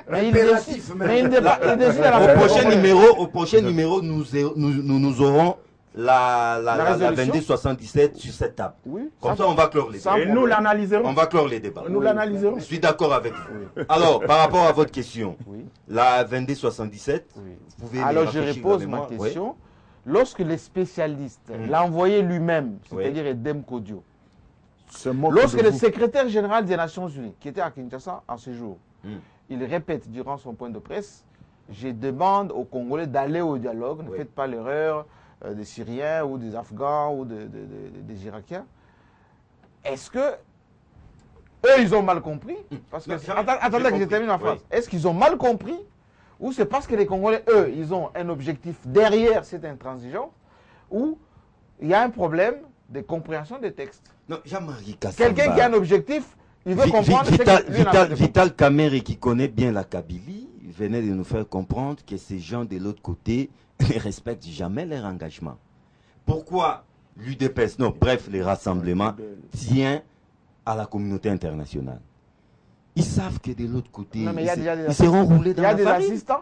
Mais il décide, il décide à la Au fin prochain congolaise. numéro, nous aurons la résolution. 2277 sur cette table. Oui. Comme ça, on va clore les débats. Et nous l'analyserons. On va clore les débats. Nous l'analyserons. Je suis d'accord avec vous. Alors, par rapport à votre question, Oui. la 2277, Oui. vous pouvez Alors me je rafraîchir repose la ma mémoire? Oui. question. Lorsque les spécialistes, l'envoyé lui-même, c'est-à-dire Edem Kodjo, Se moque lorsque de le vous. secrétaire général des Nations Unies, qui était à Kinshasa en ce jour, il répète durant son point de presse, je demande aux Congolais d'aller au dialogue, ne faites pas l'erreur des Syriens ou des Afghans ou des Irakiens. Est-ce que eux, ils ont mal compris? Parce que, Non, attendez que je compris. termine ma phrase. Oui. Est-ce qu'ils ont mal compris? Ou c'est parce que les Congolais, eux, ils ont un objectif derrière cette intransigeance? Ou il y a un problème de compréhension des textes? Non, Jean-Marie Kassamba. Quelqu'un qui a un objectif, il veut comprendre ce que lui n'a pas compris. Vital Kamerhe, qui connaît bien la Kabylie, venait de nous faire comprendre que ces gens de l'autre côté ne respectent jamais leur engagement. Pourquoi l'UDPS, non, bref, les rassemblements, tient à la communauté internationale? Ils savent que de l'autre côté, Non, mais il y a déjà des ils seront roulés dans Il y a la des farine. assistants.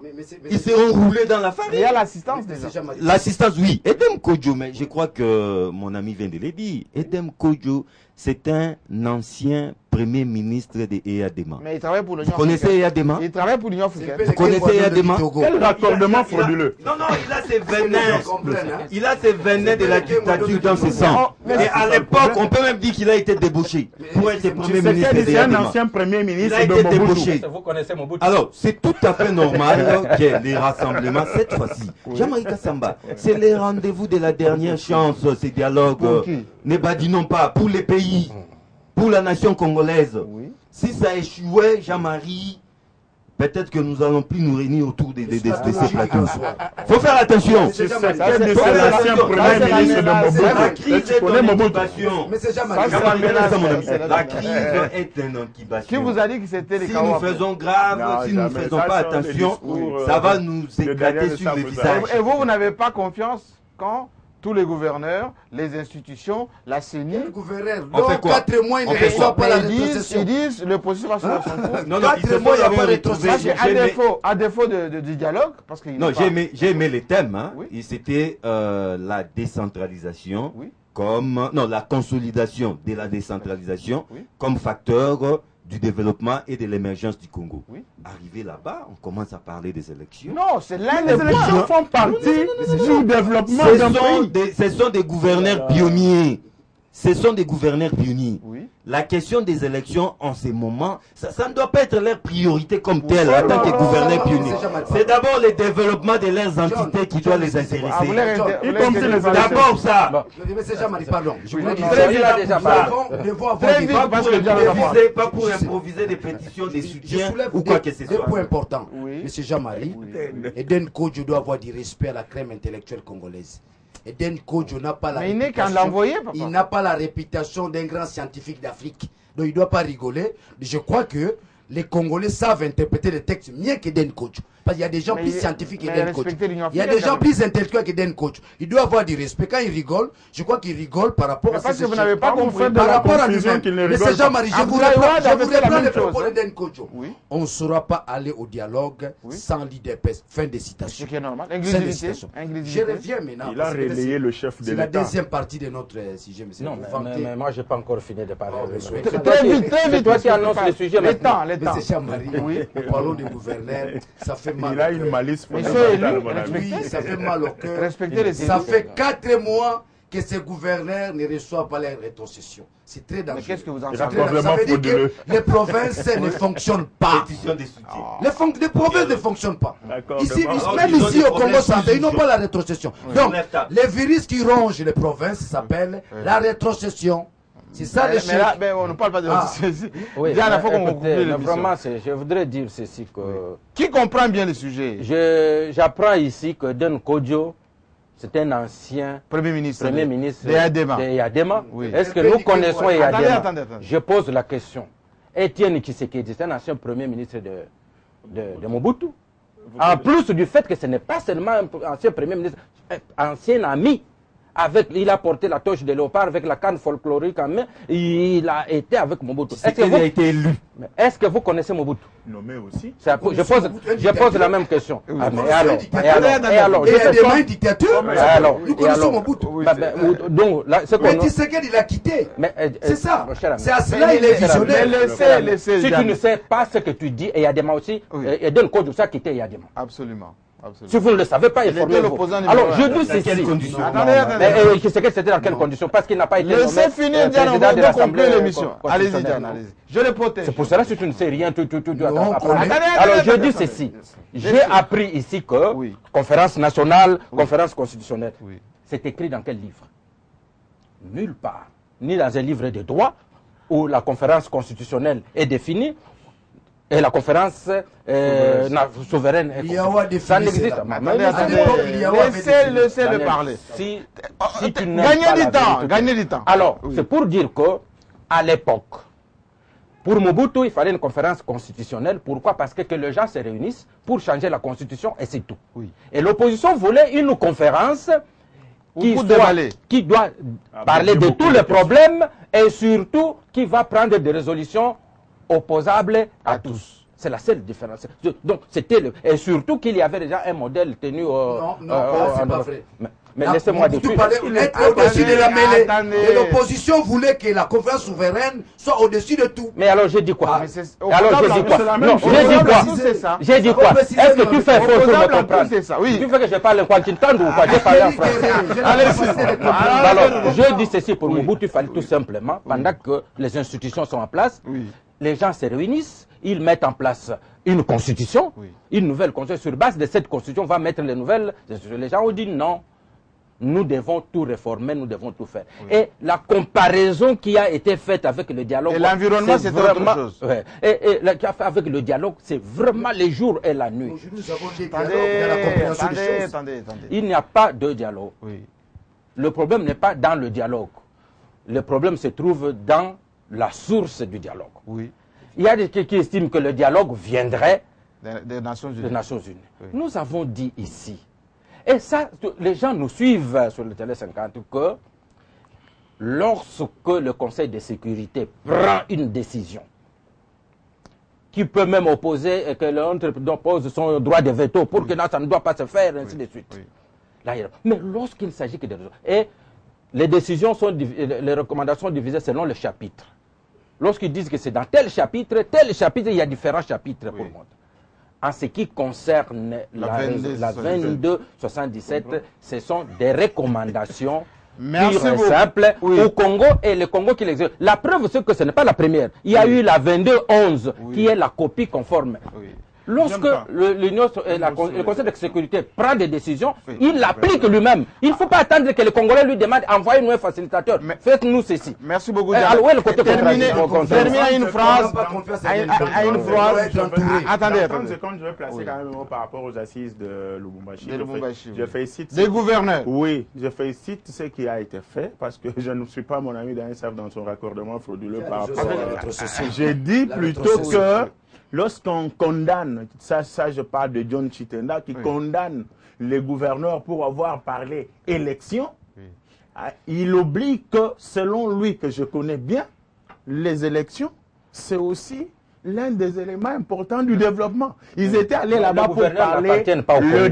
Ils seront roulés dans la Mais il farine. y a l'assistance déjà. L'assistance, oui. Edem Kodjo, mais je crois que mon ami vient de le dire. Edem Kodjo, c'est un ancien premier ministre de EADEMA. Mais il travaille pour l'Union Vous connaissez africaine. EADEMA? Il travaille pour l'Union africaine. Vous connaissez EADEMA? Quel raccordement frauduleux. Non, non, il a ses venins. Il a ses venins de la dictature dans ses sangs. mais Et à l'époque, on peut même dire qu'il a été débauché pour être premier ministre de C'est un EADEMA. ancien premier Il ministre a de été Mobutu. débauché. Vous connaissez mon bout. Alors, c'est tout à fait normal que les rassemblements, cette fois-ci, Jean-Marie Kassamba, c'est les rendez-vous de la dernière chance, ces dialogues. Pour qui? Ne badinons pas, pour les pays, pour la nation congolaise. Oui. Si ça échouait, Jean-Marie, peut-être que nous allons plus nous réunir autour de ces plateaux. Faut faire attention. C'est Ça, l'ancien c'est premier la ministre menace. de La Mobutu. crise Tu est connais une Mobutu. incubation. Mais c'est jamais Ça, c'est la Jean-Marie, menace. ça, mon ami. C'est la La menace. crise est une incubation. Qui vous a dit que c'était les Si Kawa? nous faisons grave, Non, si nous ne jamais. faisons Ça, pas ce sont des attention, discours, ça va nous de éclater Daniel sur le Sambouza. visage. Et vous n'avez pas confiance quand tous les gouverneurs, les institutions, la CENI, Le gouverneur, On fait dans quoi 4 mois, il On ne fait reçoit quoi pas la ils rétrocession. disent le processus va se faire son cours. Non, non, ils se 4 mois, il n'y a sont pas de retrouvé. Parce qu'à J'ai aimé- à défaut du dialogue, parce qu'il Non, n'est pas- j'ai aimé les thèmes. Hein. Oui. Et c'était la décentralisation, Oui. comme non, la consolidation de la décentralisation Oui. comme facteur du développement et de l'émergence du Congo. Oui. Arrivé là-bas, on commence à parler des élections. Non, c'est l'un Les des élections points. font partie du développement Ce d'un sont, pays. ce sont des gouverneurs pionniers. Ce sont des gouverneurs pionniers. Oui. La question des élections en ce moment, ça ne doit pas être leur priorité comme telle en tant que gouverneur pionnier. C'est d'abord le développement de leurs entités qui doit les Ah, vous intéresser. Y compris les élections. D'abord ça. Bon. Mais c'est Jean-Marie, pardon. Je voulais dire, Très vite, là, déjà parlé. nous devons avoir Très des vite, débats parce Pour que le dialogue va improviser, pas pour improviser des pétitions, des Je soutiens soulève ou quoi que ce deux soit. points importants. Oui. Monsieur Jean-Marie, Eden Kodjo doit avoir du respect à la crème intellectuelle congolaise. Eden Kodjo n'a pas la Mais il n'est qu'à réputation- l'envoyer, papa. Il n'a pas la réputation d'un grand scientifique d'Afrique. Donc il ne doit pas rigoler. Je crois que les Congolais savent interpréter les textes mieux qu'Eden Kodjo. Parce qu'il y a des gens Mais plus il- scientifiques mais qu'Eden Kodjo. respecter l'Union Il y a des africaine, gens quand plus intellectuels qu'Eden Kodjo. Il doit avoir du respect. Quand il rigole, je crois qu'il rigole par rapport Mais à parce ses que vous n'avez échecs. pas Vous compris. faites de Par la rapport à confusion lui-même. qu'il ne Mais rigole c'est pas. Jean-Marie, je vous Abdoulaye reprends, Wade je avait vous fait la reprends même les chose, propos hein. d'Eden Kodjo. Oui. On ne saura pas aller au dialogue Oui. sans l'IDPS. Fin de Ce citation. qui est normal. Fin de Inclusivité. citation. Je Inclusivité. reviens maintenant. Il a parce que relayé le chef de C'est la l'État. deuxième partie de notre sujet, monsieur. Non, Vous mais vantez- moi, je n'ai pas encore fini de parler. Oh, mais C'est très toi qui- vite, très c'est vite. toi qui annonce le sujet Les maintenant. temps, les Mais temps. c'est Jean-Marie. Oui. Nous parlons des gouverneurs. Ça fait mal. Il a au une cœur. malice Monsieur fondamentale, élu, mon ami. respectez. Oui, ça fait mal au cœur. Respectez les Ça élus. fait 4 mois que ces gouverneurs ne reçoivent pas leur rétrocession. C'est très dangereux. Mais qu'est-ce que vous en Il savez? Très dangereux. Ça veut dire frauduleux. que les provinces ne fonctionnent pas. Pétition des soutiens. Les provinces ne fonctionnent pas. D'accord, Ici, d'accord. même Ils ont ici des au Congo problèmes central, ils n'ont sociaux. pas la rétrocession. Donc, Inacceptable. les virus qui rongent les provinces s'appellent la rétrocession. C'est ça Mais l'échec. là, on ne parle pas de Ah. ceci. Oui, Déjà, la mais fois qu'on écoutez, conclut mais l'émission. vraiment, je voudrais dire ceci que Qui comprend bien le sujet? j'apprends ici que Den Kodjo, c'est un ancien Premier ministre. Premier ministre de Yadema. de Yadema. Oui. Est-ce que nous connaissons Yadema? Attendez. Je pose la question. Etienne Tshisekedi, c'est un ancien Premier ministre de Mobutu. En plus du fait que ce n'est pas seulement un ancien Premier ministre, un ancien ami il a porté la torche de léopard avec la canne folklorique en main. Il a été avec Mobutu. Il a été élu. Est-ce que vous connaissez Mobutu? Nommé aussi. Je pose la même question. Ah, mais alors, et alors, il y a des mains dictature. Nous connaissons Mobutu. Donc, là, mais Tshisekedi, il a quitté. C'est ça. C'est à cela il est visionnaire. Laissez, si tu ne sais pas ce que tu dis, et Yadema aussi, Eden Kodjoussa a quitté Yadema. Absolument. Si vous ne le savez pas, informez-vous. Alors, je dis ceci. Attendez. C'était dans quelles conditions? Parce qu'il n'a pas été nommé laissez finir, Diane, on va conclure l'émission. Allez-y, Diane, allez-y. Je le protège. C'est pour cela, si tu ne sais rien, tu dois apprendre. Alors, je dis ceci. J'ai appris ici que conférence nationale, conférence constitutionnelle. C'est écrit dans quel livre? Nulle part. Ni dans un livre de droit où la conférence constitutionnelle est définie, et la conférence souveraine est définie. Ça n'existe pas. Laissez-le parler. Si tu n'aimes pas Gagnez du temps. Alors, c'est pour dire que, à l'époque, pour Mobutu, il fallait une conférence constitutionnelle. Pourquoi? Parce que les gens se réunissent pour changer la constitution et c'est tout. Et l'opposition voulait une conférence qui doit parler de tous les problèmes et surtout qui va prendre des résolutions opposable à tous. C'est la seule différence. Donc, et surtout qu'il y avait déjà un modèle tenu non, c'est pas vrai. Mais laissez-moi dire. Être au-dessus de la mêlée. Et l'opposition voulait que la conférence souveraine soit au-dessus de tout. Mais alors, j'ai dit quoi? Alors, j'ai dit quoi? Non, j'ai dit quoi? J'ai dit quoi? Est-ce que tu fais faux pour me comprendre? Tu fais que je parle quoi? Tu t'entends ou quoi? J'ai parlé en français. Alors, je dis ceci pour Mobutu, il fallait tout simplement, pendant que les institutions sont en place, les gens se réunissent, ils mettent en place une constitution, une nouvelle constitution. Sur base de cette constitution, on va mettre les nouvelles institutions. Les gens ont dit non. Nous devons tout réformer, nous devons tout faire. Et la comparaison qui a été faite avec le dialogue... Et l'environnement, c'est autre chose. Et qui a fait avec le dialogue, c'est vraiment les jours et la nuit. Attendez. Il n'y a pas de dialogue. Le problème n'est pas dans le dialogue. Le problème se trouve dans la source du dialogue. Il y a des qui estiment que le dialogue viendrait des Nations Unies. Nous avons dit ici, et ça, les gens nous suivent sur le Télé 50, que lorsque le Conseil de sécurité prend une décision, qui peut même opposer, et que l'autre pose son droit de veto pour que non, ça ne doit pas se faire, ainsi de suite. Là, mais lorsqu'il s'agit que de... Et les décisions sont, les recommandations sont divisées selon le chapitre. Lorsqu'ils disent que c'est dans tel chapitre, il y a différents chapitres pour moi. En ce qui concerne la 2277, ce sont des recommandations pures et simples au Congo et le Congo qui l'exécute. La preuve, c'est que ce n'est pas la première. Il y a eu la 2211 qui est la copie conforme. Lorsque le Conseil de sécurité prend des décisions, il l'applique lui-même. Il ne faut pas attendre que les Congolais lui demandent envoyez-nous un facilitateur. Faites-nous ceci. Merci beaucoup. Alors, où est le côté terminé à une phrase. Attendez. Quand je vais placer quand même un mot par rapport aux assises de Lubumbashi. Je félicite. Des gouverneurs. Oui, je félicite ce qui a été fait parce que je ne suis pas mon ami d'ANSF dans son raccordement frauduleux par rapport à notre société. J'ai dit plutôt que lorsqu'on condamne, ça je parle de John Chitenda, qui condamne les gouverneurs pour avoir parlé élection, il oublie que, selon lui, que je connais bien, les élections, c'est aussi l'un des éléments importants du développement. Ils étaient allés là-bas pour parler le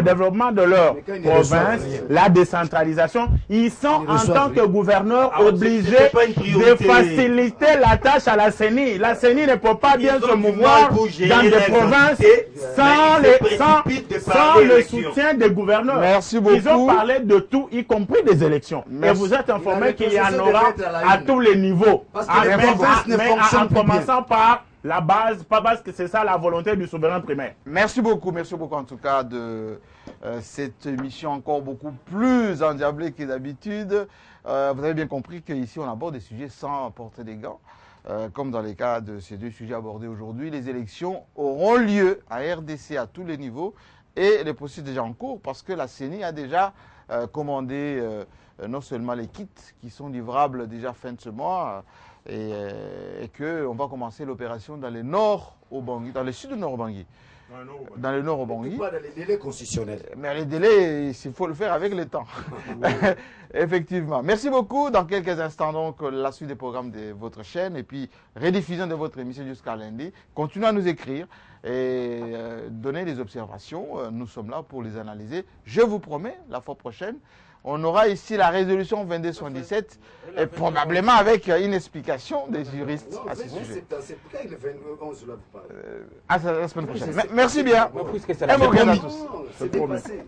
développement de leur province, la décentralisation. Ils sont en tant que gouverneurs obligés de faciliter la tâche à la CENI. La CENI ne peut pas bien se mouvoir dans des provinces sans le soutien des gouverneurs. Merci beaucoup. Ils ont parlé de tout, y compris des élections. Et vous êtes informés qu'il y en aura à tous les niveaux. En commençant par la base, pas parce que c'est ça la volonté du souverain primaire. Merci beaucoup en tout cas de cette émission encore beaucoup plus endiablée que d'habitude. Vous avez bien compris qu'ici on aborde des sujets sans porter des gants. Comme dans les cas de ces deux sujets abordés aujourd'hui, les élections auront lieu à RDC à tous les niveaux et les processus déjà en cours parce que la CENI a déjà commandé non seulement les kits qui sont livrables déjà fin de ce mois, et qu'on va commencer l'opération dans le nord au Bangui, dans le sud du nord au Bangui. Dans le nord au Bangui. Pas dans les délais constitutionnels. Mais les délais, il faut le faire avec le temps. Effectivement. Merci beaucoup. Dans quelques instants, donc, la suite des programmes de votre chaîne et puis rediffusion de votre émission jusqu'à lundi. Continuez à nous écrire et donner des observations. Nous sommes là pour les analyser. Je vous promets, la fois prochaine, on aura ici la résolution 2277 et probablement avec une explication des juristes à ce sujet. C'est pourquoi il est 11 là, vous parlez. À la semaine prochaine. Merci bien. Puisque c'est la Un mot à tous. Non, c'est dépassé.